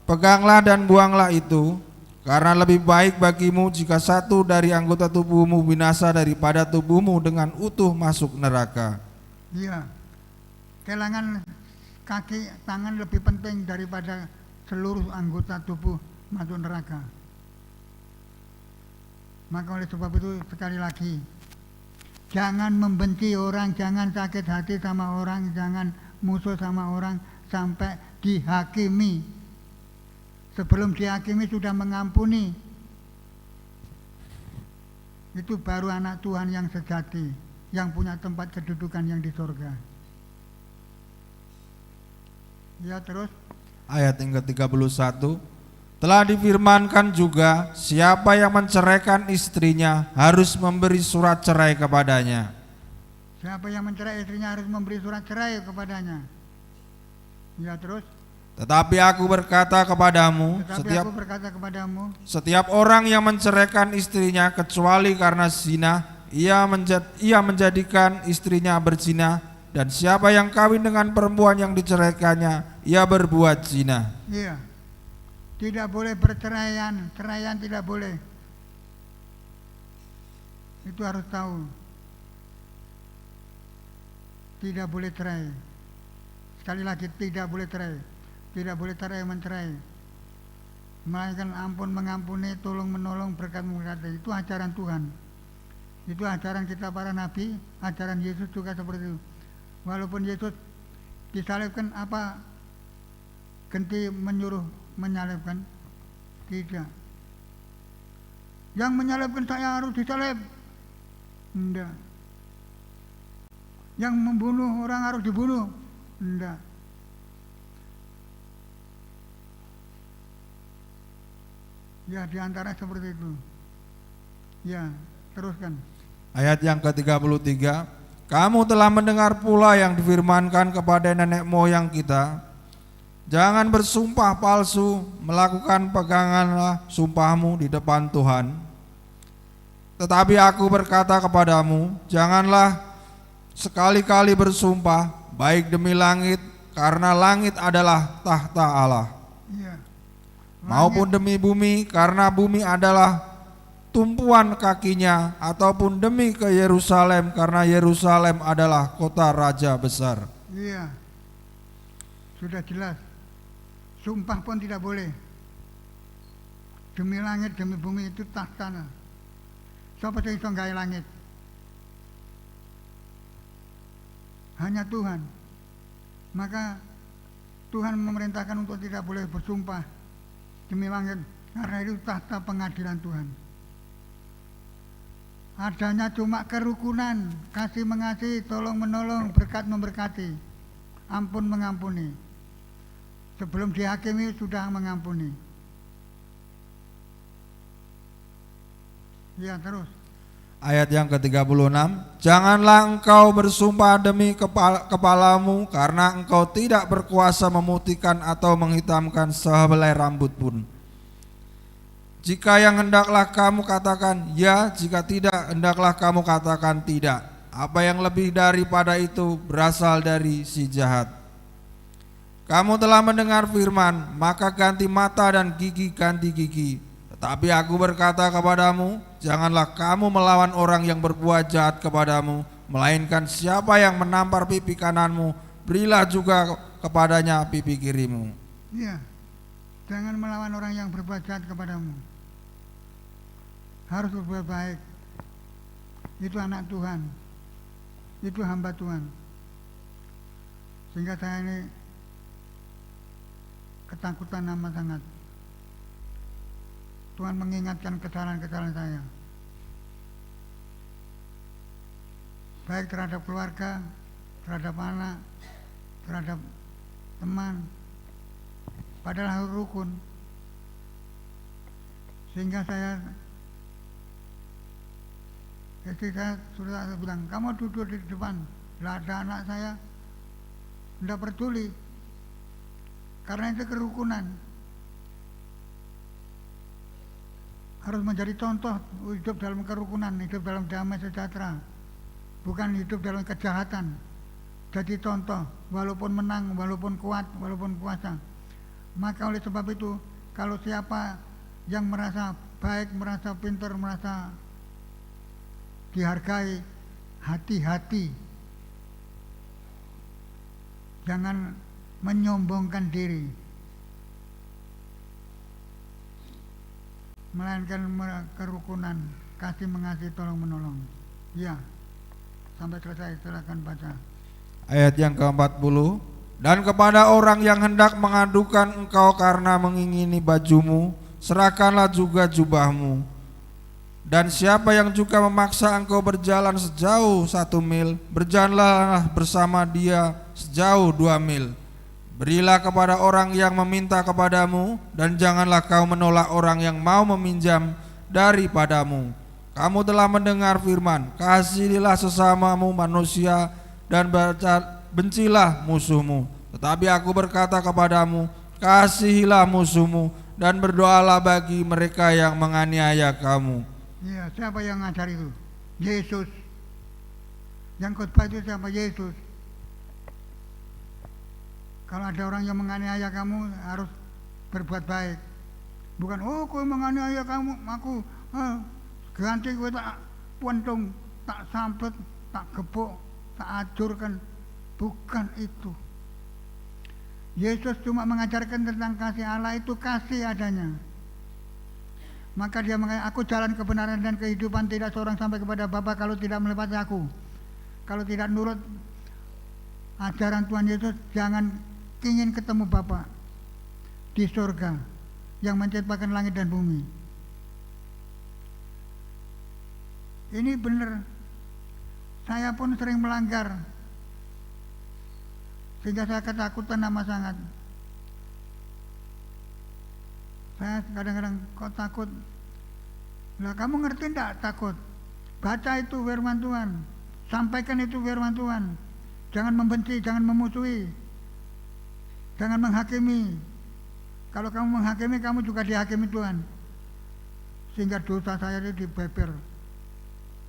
peganglah dan buanglah itu, karena lebih baik bagimu jika satu dari anggota tubuhmu binasa daripada tubuhmu dengan utuh masuk neraka. Iya, kehilangan kaki tangan lebih penting daripada seluruh anggota tubuh masuk neraka. Maka oleh sebab itu sekali lagi, jangan membenci orang, jangan sakit hati sama orang, jangan musuh sama orang sampai dihakimi. Sebelum dihakimi sudah mengampuni. Itu baru anak Tuhan yang sejati, yang punya tempat kedudukan yang di surga. Ya, terus. Ayat yang ke-31. Telah difirmankan juga, siapa yang menceraikan istrinya harus memberi surat cerai kepadanya. Siapa yang mencerai istrinya harus memberi surat cerai kepadanya. Ya, terus. Tetapi aku berkata kepadamu, setiap orang yang menceraikan istrinya kecuali karena zina, ia menjadikan istrinya berzina, dan siapa yang kawin dengan perempuan yang diceraikannya, ia berbuat zina. Iya. Tidak boleh perceraian, ceraian tidak boleh. Itu harus tahu. Tidak boleh cerai. Sekali lagi, tidak boleh cerai. Tidak boleh cerai mencerai. Melainkan ampun mengampuni, tolong menolong, berkat memberkati. Itu ajaran Tuhan. Itu ajaran kita para nabi, ajaran Yesus juga seperti itu. Walaupun Yesus disalibkan, apa ganti menyuruh menyalibkan? Tidak. Yang menyalibkan saya harus disalib? Tidak. Yang membunuh orang harus dibunuh? Tidak. Ya, diantara seperti itu. Ya, teruskan. Ayat yang ke-33. Kamu telah mendengar pula yang difirmankan kepada nenek moyang kita, jangan bersumpah palsu, melakukan peganganlah sumpahmu di depan Tuhan. Tetapi aku berkata kepadamu, janganlah sekali-kali bersumpah, baik demi langit, karena langit adalah tahta Allah, maupun demi bumi, karena bumi adalah tumpuan kakinya, ataupun demi ke Yerusalem, karena Yerusalem adalah kota raja besar. Iya, sudah jelas. Sumpah pun tidak boleh. Demi langit, demi bumi, itu tahta. Siapa yang bisa gawe langit? Hanya Tuhan. Maka Tuhan memerintahkan untuk tidak boleh bersumpah demi langit, karena itu tahta pengadilan Tuhan. Adanya cuma kerukunan, kasih mengasihi, tolong menolong, berkat memberkati, ampun mengampuni. Sebelum dihakimi sudah mengampuni. Ya, terus. Ayat yang ke-36. Janganlah engkau bersumpah demi kepalamu, karena engkau tidak berkuasa memutihkan atau menghitamkan sehelai rambut pun. Jika yang hendaklah kamu katakan ya, jika tidak hendaklah kamu katakan tidak. Apa yang lebih daripada itu berasal dari si jahat. Kamu telah mendengar firman, maka ganti mata dan gigi ganti gigi. Tetapi aku berkata kepadamu, janganlah kamu melawan orang yang berbuat jahat kepadamu, melainkan siapa yang menampar pipi kananmu, berilah juga kepadanya pipi kirimu. Iya, jangan melawan orang yang berbuat jahat kepadamu. Harus berbuat baik. Itu anak Tuhan, itu hamba Tuhan. Sehingga saya ini ketakutan amat sangat. Tuhan mengingatkan kesalahan-kesalahan saya. baik terhadap keluarga, terhadap anak, terhadap teman, padahal rukun. Sehingga istri saya sudah bilang, kamu duduk di depan, lah ada anak saya, tidak peduli, karena itu kerukunan. Harus menjadi contoh hidup dalam kerukunan, hidup dalam damai sejahtera, bukan hidup dalam kejahatan. Jadi contoh, walaupun menang, walaupun kuat, walaupun kuasa. Maka oleh sebab itu, kalau siapa yang merasa baik, merasa pintar, merasa dihargai, hati-hati, jangan menyombongkan diri, melainkan kerukunan, kasih mengasihi, tolong menolong. Ya, sampai selesai, silakan baca. Ayat yang ke-40, dan kepada orang yang hendak mengadukan engkau karena mengingini bajumu, serahkanlah juga jubahmu. Dan siapa yang juga memaksa engkau berjalan sejauh 1 mil, berjalanlah bersama dia sejauh 2 mil. Berilah kepada orang yang meminta kepadamu, dan janganlah kau menolak orang yang mau meminjam daripadamu. Kamu telah mendengar firman, kasihilah sesamamu manusia dan bencilah musuhmu. Tetapi aku berkata kepadamu, kasihilah musuhmu dan berdoalah bagi mereka yang menganiaya kamu. Ya, siapa yang ngajar itu? Yesus. Yang khotbah itu siapa? Yesus. Kalau ada orang yang menganiaya kamu, harus berbuat baik. Bukan, oh kau menganiaya kamu, aku ganti gue tak puentung, tak sampet, tak gepuk, tak acurkan. Bukan itu. Yesus cuma mengajarkan tentang kasih Allah, itu kasih adanya. Maka dia mengatakan, aku jalan kebenaran dan kehidupan, tidak seorang sampai kepada Bapa kalau tidak melewati aku. Kalau tidak nurut ajaran Tuhan Yesus, jangan ingin ketemu Bapa di surga yang menciptakan langit dan bumi. Ini benar. Saya pun sering melanggar, sehingga saya ketakutan amat sangat. Saya kadang-kadang kok takut. Lah kamu ngerti enggak takut? Baca itu firman Tuhan, sampaikan itu firman Tuhan. Jangan membenci, jangan memusuhi, jangan menghakimi. Kalau kamu menghakimi, kamu juga dihakimi Tuhan. Sehingga dosa saya itu dibeber,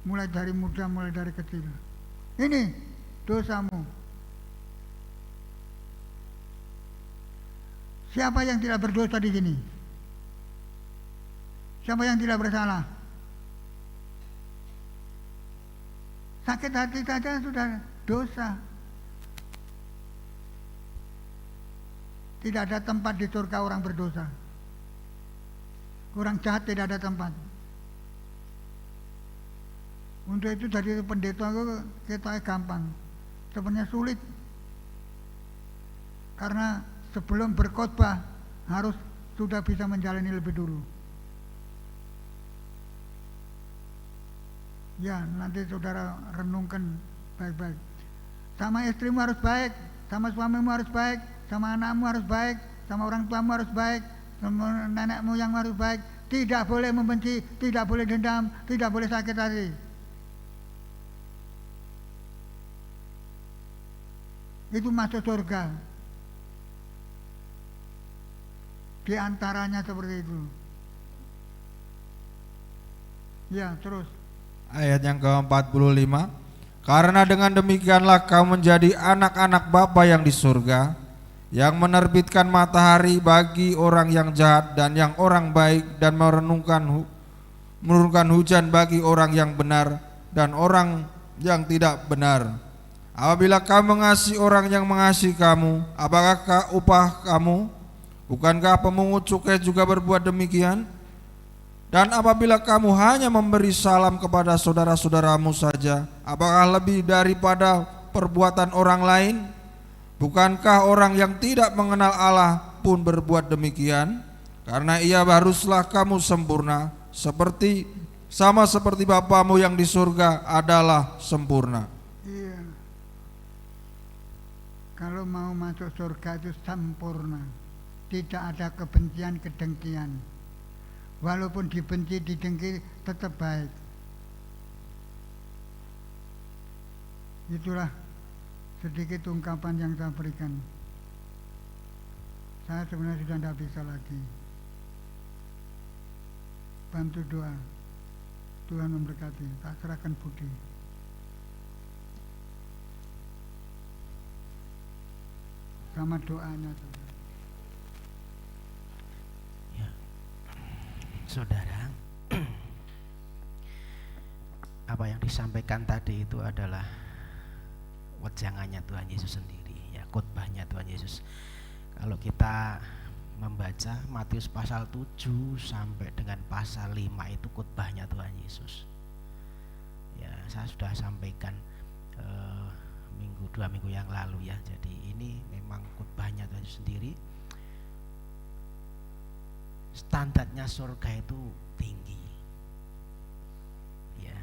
mulai dari muda, mulai dari kecil. Ini dosamu. Siapa yang tidak berdosa di sini? Siapa yang tidak bersalah? Sakit hati saja sudah dosa. Tidak ada tempat di surga orang berdosa. Orang jahat tidak ada tempat. Untuk itu jadi pendeta kita gampang. Sebenarnya sulit. Karena sebelum berkhotbah harus sudah bisa menjalani lebih dulu. Ya, nanti saudara renungkan baik-baik. Sama istrimu harus baik, sama suamimu harus baik, sama anakmu harus baik, sama orang tuamu harus baik, sama nenekmu yang harus baik. Tidak boleh membenci, tidak boleh dendam, tidak boleh sakit hati. Itu masuk surga. Di antaranya seperti itu. Ya, terus. Ayat yang ke-45, karena dengan demikianlah kamu menjadi anak-anak Bapa yang di surga, yang menerbitkan matahari bagi orang yang jahat dan yang orang baik, dan menurunkan hujan bagi orang yang benar dan orang yang tidak benar. Apabila kamu mengasihi orang yang mengasihi kamu, apakah upah kamu? Bukankah pemungut cukai juga berbuat demikian? Dan apabila kamu hanya memberi salam kepada saudara-saudaramu saja, apakah lebih daripada perbuatan orang lain? Bukankah orang yang tidak mengenal Allah pun berbuat demikian? Karena ia haruslah kamu sempurna, sama seperti Bapamu yang di surga adalah sempurna. Iya. Kalau mau masuk surga itu sempurna. Tidak ada kebencian, kedengkian. Walaupun dibenci, didengki, tetap baik. Itulah sedikit ungkapan yang saya berikan. Saya sebenarnya sudah tidak bisa lagi. Bantu doa. Tuhan memberkati. Tak serahkan budi. Sama doanya. Ya. Saudara, apa yang disampaikan tadi itu adalah wejangannya Tuhan Yesus sendiri, ya, khotbahnya Tuhan Yesus. Kalau kita membaca Matius pasal 7 sampai dengan pasal 5 itu khotbahnya Tuhan Yesus. Ya, saya sudah sampaikan dua minggu yang lalu ya. Jadi ini memang khotbahnya Tuhan Yesus sendiri. Standarnya surga itu tinggi. Ya.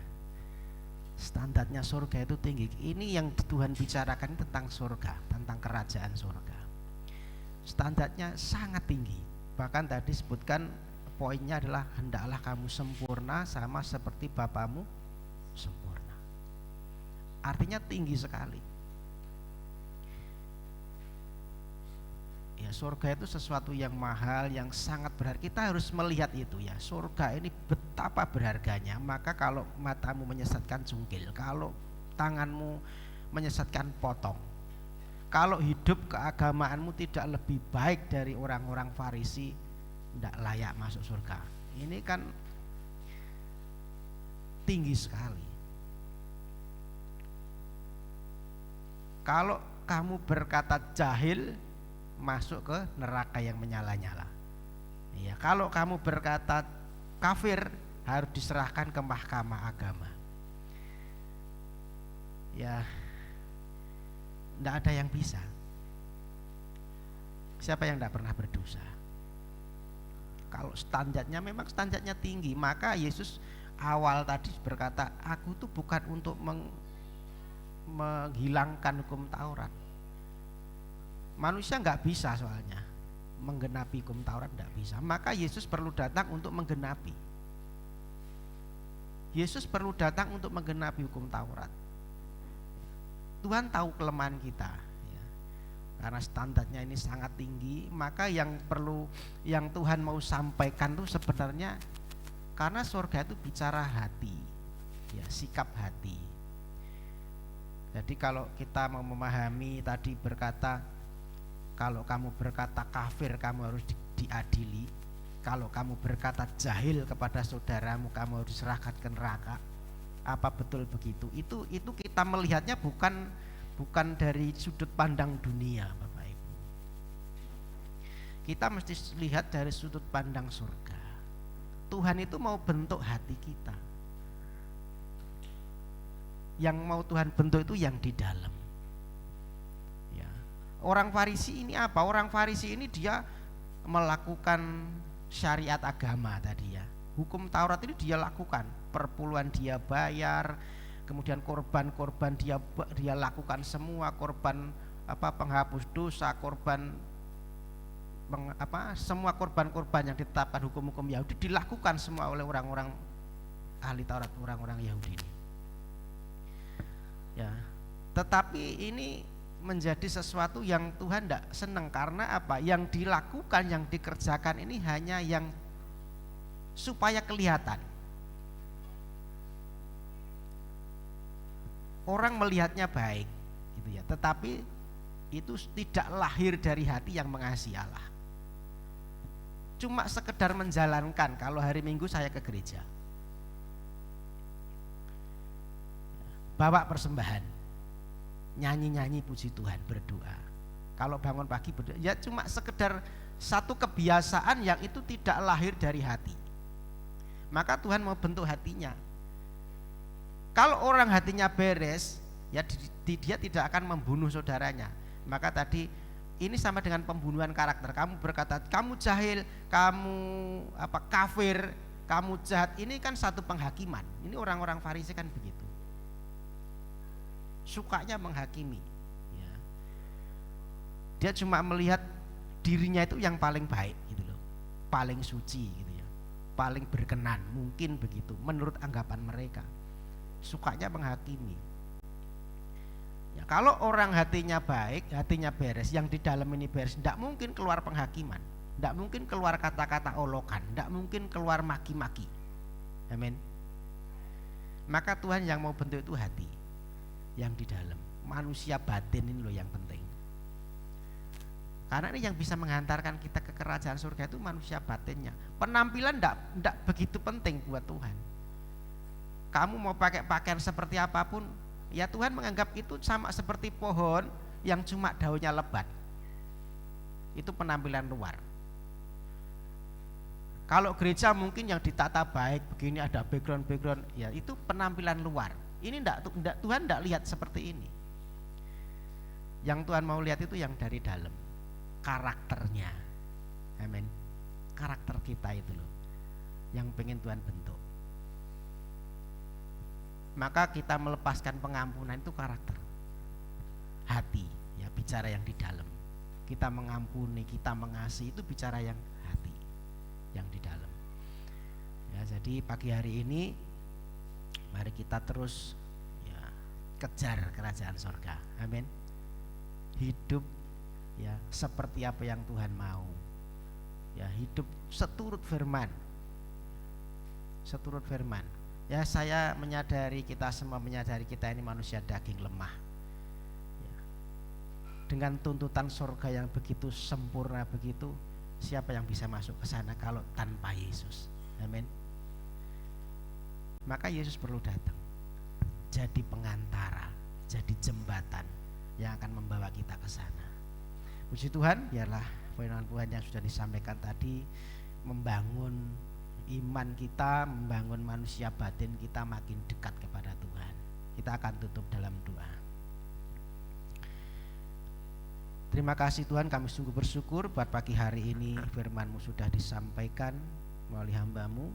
Standarnya surga itu tinggi. Ini yang Tuhan bicarakan tentang surga, tentang kerajaan surga. Standarnya sangat tinggi. Bahkan tadi sebutkan poinnya adalah hendaklah kamu sempurna sama seperti Bapamu sempurna. Artinya tinggi sekali. Ya, surga itu sesuatu yang mahal, yang sangat berharga. Kita harus melihat itu ya. Surga ini betapa berharganya. Maka kalau matamu menyesatkan jungkil, kalau tanganmu menyesatkan potong. Kalau hidup keagamaanmu tidak lebih baik dari orang-orang Farisi, tidak layak masuk surga. Ini kan tinggi sekali. Kalau kamu berkata jahil, masuk ke neraka yang menyala-nyala. Ya, kalau kamu berkata kafir, harus diserahkan ke mahkamah agama. Ya, tidak ada yang bisa. Siapa yang tidak pernah berdosa? Kalau standarnya memang standarnya tinggi, maka Yesus awal tadi berkata, aku tuh bukan untuk menghilangkan hukum Taurat. Manusia nggak bisa soalnya menggenapi hukum Taurat, nggak bisa. Maka Yesus perlu datang untuk menggenapi. Yesus perlu datang untuk menggenapi hukum Taurat. Tuhan tahu kelemahan kita, ya. Karena standarnya ini sangat tinggi, maka yang Tuhan mau sampaikan itu sebenarnya karena surga itu bicara hati, ya, sikap hati. Jadi kalau kita mau memahami tadi berkata, kalau kamu berkata kafir, kamu harus diadili. Kalau kamu berkata jahil kepada saudaramu, kamu harus diserahkan ke neraka. Apa betul begitu? Itu kita melihatnya bukan dari sudut pandang dunia, Bapak Ibu. Kita mesti lihat dari sudut pandang surga. Tuhan itu mau bentuk hati kita. Yang mau Tuhan bentuk itu yang di dalam. Orang Farisi ini apa? Orang Farisi ini dia melakukan syariat agama tadi ya. Hukum Taurat ini dia lakukan, perpuluhan dia bayar, kemudian korban-korban dia lakukan semua, korban penghapus dosa, semua korban-korban yang ditetapkan hukum-hukum Yahudi dilakukan semua oleh orang-orang ahli Taurat, orang-orang Yahudi ini. Ya, tetapi ini menjadi sesuatu yang Tuhan tidak senang. Karena apa? Yang dilakukan, yang dikerjakan ini hanya yang supaya kelihatan. Orang melihatnya baik gitu ya, tetapi itu tidak lahir dari hati yang mengasihi Allah. Cuma sekedar menjalankan. Kalau hari Minggu saya ke gereja, bawa persembahan, nyanyi-nyanyi puji Tuhan, berdoa. Kalau bangun pagi berdoa, ya cuma sekedar satu kebiasaan yang itu tidak lahir dari hati. Maka Tuhan mau bentuk hatinya. Kalau orang hatinya beres, ya dia tidak akan membunuh saudaranya. Maka tadi ini sama dengan pembunuhan karakter. Kamu berkata kamu jahil, kamu kafir, kamu jahat. Ini kan satu penghakiman. Ini orang-orang Farisi kan begitu. sukanya menghakimi. Ya. Dia cuma melihat dirinya itu yang paling baik gitu loh, paling suci gitu ya, paling berkenan, mungkin begitu menurut anggapan mereka. Sukanya menghakimi. Ya, kalau orang hatinya baik, hatinya beres, yang di dalam ini beres, tidak mungkin keluar penghakiman, tidak mungkin keluar kata-kata olokan, tidak mungkin keluar maki-maki. Amin. Maka Tuhan yang mau bentuk itu hati yang di dalam, manusia batin ini loh yang penting. Karena ini yang bisa menghantarkan kita ke kerajaan surga itu manusia batinnya. Penampilan tidak begitu penting buat Tuhan. Kamu mau pakai pakaian seperti apapun, ya Tuhan menganggap itu sama seperti pohon yang cuma daunnya lebat. Itu penampilan luar. Kalau gereja mungkin yang ditata baik, begini ada background, ya itu penampilan luar. Ini Tuhan tidak lihat seperti ini. Yang Tuhan mau lihat itu yang dari dalam, karakternya. Amin. Karakter kita itu loh yang pengen Tuhan bentuk. Maka kita melepaskan pengampunan itu karakter, hati, ya bicara yang di dalam. Kita mengampuni, kita mengasihi itu bicara yang hati, yang di dalam. Ya, jadi pagi hari ini mari kita terus ya kejar kerajaan surga. Amin. Hidup ya seperti apa yang Tuhan mau. Ya, hidup seturut firman. Seturut firman. Ya, saya menyadari, kita semua menyadari kita ini manusia daging lemah. Ya. Dengan tuntutan surga yang begitu sempurna begitu, siapa yang bisa masuk ke sana kalau tanpa Yesus? Amin. Maka Yesus perlu datang, jadi pengantara, jadi jembatan yang akan membawa kita ke sana. Puji Tuhan, biarlah firman Tuhan yang sudah disampaikan tadi membangun iman kita, membangun manusia batin kita makin dekat kepada Tuhan. Kita akan tutup dalam doa. Terima kasih Tuhan, kami sungguh bersyukur buat pagi hari ini firman-Mu sudah disampaikan melalui hamba-Mu.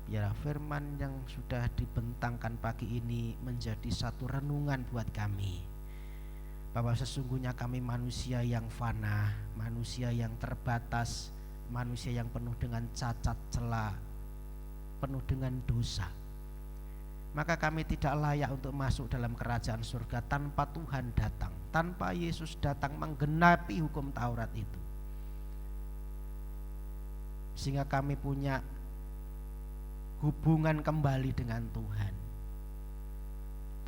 Biarlah firman yang sudah dibentangkan pagi ini menjadi satu renungan buat kami, bahwa sesungguhnya kami manusia yang fana, manusia yang terbatas, manusia yang penuh dengan cacat celah, penuh dengan dosa. Maka kami tidak layak untuk masuk dalam kerajaan surga tanpa Tuhan datang, tanpa Yesus datang menggenapi hukum Taurat itu. Sehingga kami punya hubungan kembali dengan Tuhan.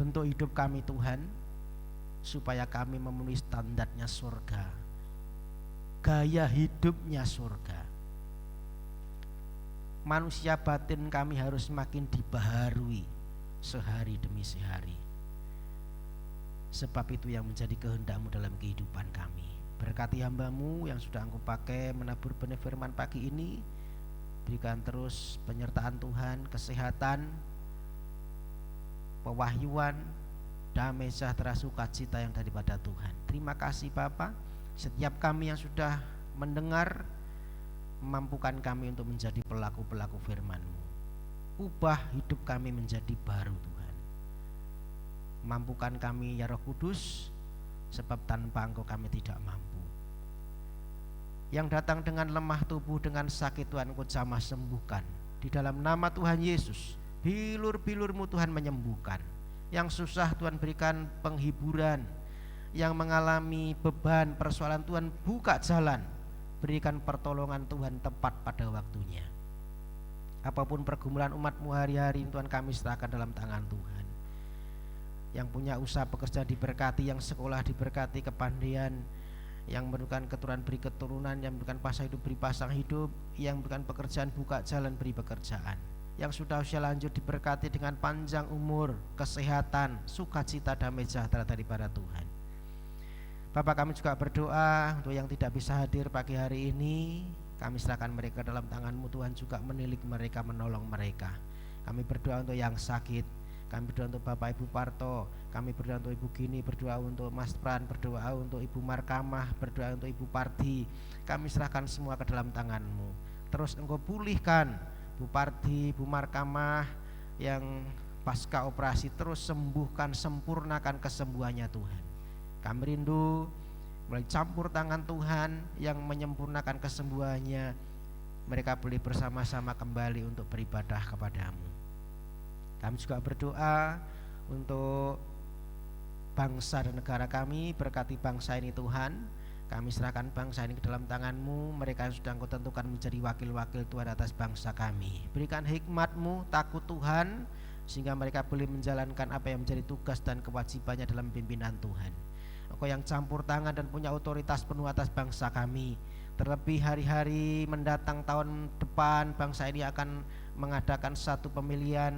Bentuk hidup kami Tuhan, supaya kami memenuhi standarnya surga, gaya hidupnya surga. Manusia batin kami harus makin dibaharui sehari demi sehari. Sebab itu yang menjadi kehendak-Mu dalam kehidupan kami. Berkati hamba-Mu yang sudah Engkau pakai menabur benih firman pagi ini. Berikan terus penyertaan Tuhan, kesehatan, pewahyuan, damai sejahtera sukacita yang daripada Tuhan. Terima kasih Bapa. Setiap kami yang sudah mendengar, mampukan kami untuk menjadi pelaku-pelaku firman-Mu. Ubah hidup kami menjadi baru Tuhan. Mampukan kami ya Roh Kudus, sebab tanpa Engkau kami tidak mampu. Yang datang dengan lemah tubuh, dengan sakit Tuhan Engkau jamah sembuhkan. Di dalam nama Tuhan Yesus, bilur-bilur-Mu Tuhan menyembuhkan. Yang susah Tuhan berikan penghiburan, yang mengalami beban persoalan Tuhan buka jalan, berikan pertolongan Tuhan tepat pada waktunya. Apapun pergumulan umat-Mu hari-hari, Tuhan kami serahkan dalam tangan Tuhan. Yang punya usaha pekerja diberkati, yang sekolah diberkati kepandaian, yang memerlukan keturunan beri keturunan, yang memerlukan pasang hidup beri pasang hidup, yang memerlukan pekerjaan buka jalan beri pekerjaan. Yang sudah usia lanjut diberkati dengan panjang umur, kesehatan, sukacita, damai sejahtera daripada Tuhan. Bapak, kami juga berdoa untuk yang tidak bisa hadir pagi hari ini, kami serahkan mereka dalam tangan-Mu Tuhan, juga menilik mereka, menolong mereka. Kami berdoa untuk yang sakit, kami berdoa untuk Bapak Ibu Parto, kami berdoa untuk Ibu Gini, berdoa untuk Mas Pran, berdoa untuk Ibu Markamah, berdoa untuk Ibu Parti. Kami serahkan semua ke dalam tangan-Mu. Terus Engkau pulihkan Bu Parti, Bu Markamah yang pasca operasi, terus sembuhkan, sempurnakan kesembuhannya Tuhan. Kami rindu melalui campur tangan Tuhan yang menyempurnakan kesembuhannya, mereka boleh bersama-sama kembali untuk beribadah kepadamu. Kami juga berdoa untuk bangsa dan negara kami, berkati bangsa ini Tuhan. Kami serahkan bangsa ini ke dalam tangan-Mu, mereka yang sudah Engkau tentukan menjadi wakil-wakil Tuhan atas bangsa kami. Berikan hikmat-Mu, takut Tuhan, sehingga mereka boleh menjalankan apa yang menjadi tugas dan kewajibannya dalam pimpinan Tuhan. Engkau yang campur tangan dan punya otoritas penuh atas bangsa kami. Terlebih hari-hari mendatang tahun depan, bangsa ini akan mengadakan satu pemilihan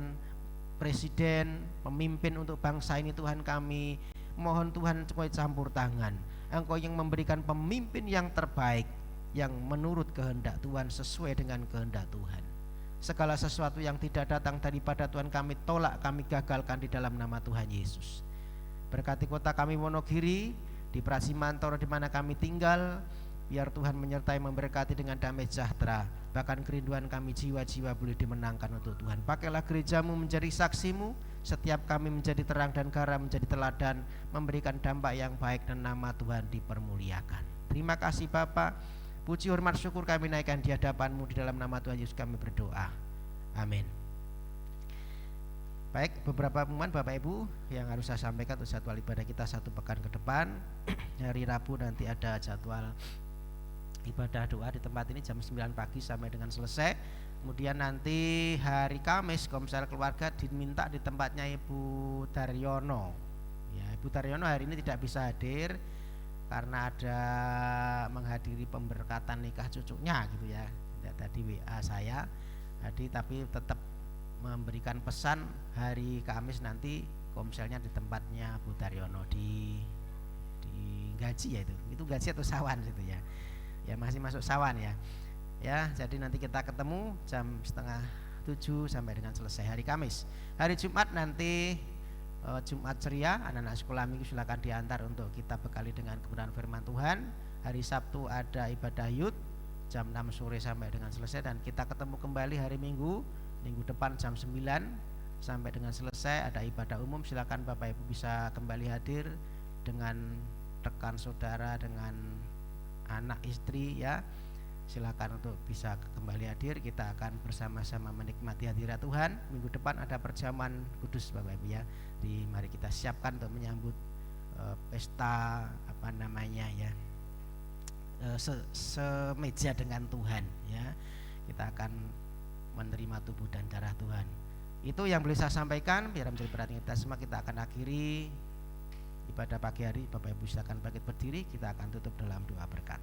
presiden, pemimpin untuk bangsa ini Tuhan kami. Mohon Tuhan supaya campur tangan. Engkau yang memberikan pemimpin yang terbaik, yang menurut kehendak Tuhan, sesuai dengan kehendak Tuhan. Segala sesuatu yang tidak datang daripada Tuhan kami tolak, kami gagalkan di dalam nama Tuhan Yesus. Berkati kota kami Wonogiri, di Prasimantoro di mana kami tinggal, biar Tuhan menyertai memberkati dengan damai sejahtera. Bahkan kerinduan kami jiwa-jiwa boleh dimenangkan untuk Tuhan. Pakailah gereja-Mu menjadi saksi-Mu, setiap kami menjadi terang dan garam, menjadi teladan, memberikan dampak yang baik dan nama Tuhan dipermuliakan. Terima kasih Bapa, puji hormat syukur kami naikkan di hadapan-Mu, di dalam nama Tuhan Yesus kami berdoa. Amin. Baik, beberapa pengumuman Bapak Ibu yang harus saya sampaikan untuk jadwal ibadah kita satu pekan ke depan. Hari Rabu nanti ada jadwal ibadah doa di tempat ini jam 9 pagi sampai dengan selesai. Kemudian nanti hari Kamis Komsel Keluarga diminta di tempatnya Ibu Daryono. Ya, Ibu Daryono hari ini tidak bisa hadir karena ada menghadiri pemberkatan nikah cucunya gitu ya. Tadi WA saya. Jadi tapi tetap memberikan pesan hari Kamis nanti Komselnya di tempatnya Bu Daryono di Gaji ya itu Gaji atau Sawan gitu ya. Ya masih masuk Sawan ya. Ya, jadi nanti kita ketemu jam 6:30 sampai dengan selesai hari Kamis. Hari Jumat nanti Jumat ceria, anak-anak sekolah minggu silakan diantar untuk kita bekali dengan kebenaran firman Tuhan. Hari Sabtu ada ibadah youth jam 6 sore sampai dengan selesai, dan kita ketemu kembali hari Minggu depan jam 9 sampai dengan selesai. Ada ibadah umum, silakan Bapak Ibu bisa kembali hadir dengan rekan saudara, dengan anak istri ya. Silakan untuk bisa kembali hadir. Kita akan bersama-sama menikmati hadirat Tuhan. Minggu depan ada perjamuan kudus Bapak Ibu ya. Mari kita siapkan untuk menyambut pesta apa namanya ya, semeja dengan Tuhan ya. Kita akan menerima tubuh dan darah Tuhan. Itu yang boleh saya sampaikan. Biar menjadi perhatian kita semua, kita akan akhiri ibadah pagi hari. Bapak Ibu silakan bangkit berdiri. Kita akan tutup dalam doa berkat.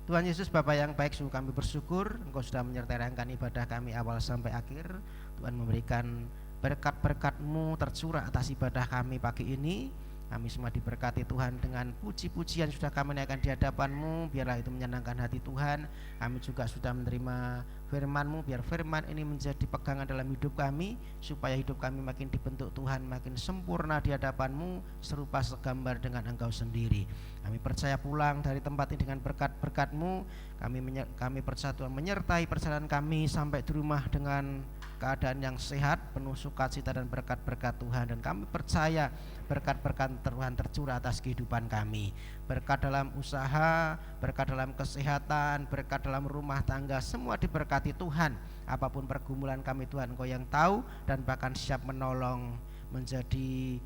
Tuhan Yesus, Bapa yang baik, sungguh kami bersyukur Engkau sudah menyertai rangkaian ibadah kami awal sampai akhir. Tuhan memberikan berkat-berkat-Mu tercurah atas ibadah kami pagi ini. Kami semua diberkati Tuhan dengan puji-pujian sudah kami naikkan di hadapan-Mu. Biarlah itu menyenangkan hati Tuhan. Kami juga sudah menerima firman-Mu. Biar firman ini menjadi pegangan dalam hidup kami, supaya hidup kami makin dibentuk Tuhan, makin sempurna di hadapan-Mu, serupa segambar dengan Engkau sendiri. Kami percaya pulang dari tempat ini dengan berkat-berkat-Mu. Kami percaya Tuhan menyertai perjalanan kami sampai di rumah dengan keadaan yang sehat, penuh sukacita dan berkat-berkat Tuhan. Dan kami percaya berkat-berkat Tuhan tercurah atas kehidupan kami. Berkat dalam usaha, berkat dalam kesehatan, berkat dalam rumah tangga, semua diberkati Tuhan. Apapun pergumulan kami Tuhan, Engkau yang tahu dan bahkan siap menolong, menjadi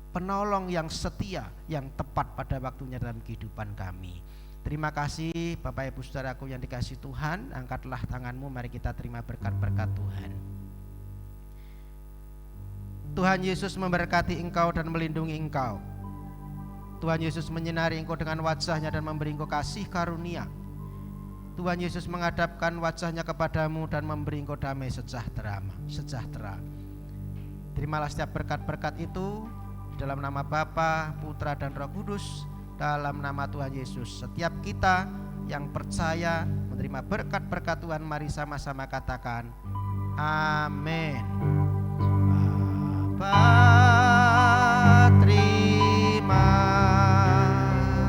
penolong yang setia, yang tepat pada waktunya dalam kehidupan kami. Terima kasih Bapak Ibu Saudaraku yang dikasihi Tuhan. Angkatlah tanganmu, mari kita terima berkat-berkat Tuhan. Tuhan Yesus memberkati engkau dan melindungi engkau. Tuhan Yesus menyinari engkau dengan wajah-Nya dan memberi engkau kasih karunia. Tuhan Yesus menghadapkan wajah-Nya kepadamu dan memberi engkau damai sejahtera. Terimalah setiap berkat-berkat itu di dalam nama Bapa, Putra dan Roh Kudus. Dalam nama Tuhan Yesus, setiap kita yang percaya menerima berkat-berkat Tuhan, mari sama-sama katakan amin. Bapa, terima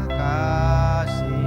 kasih.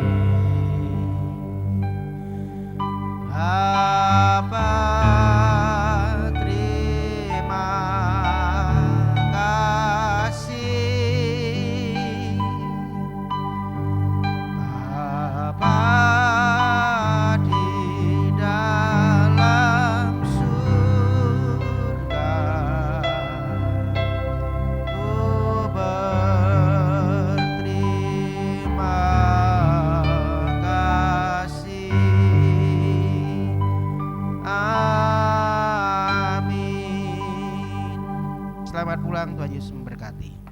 pulang. Tuhan Yesus memberkati.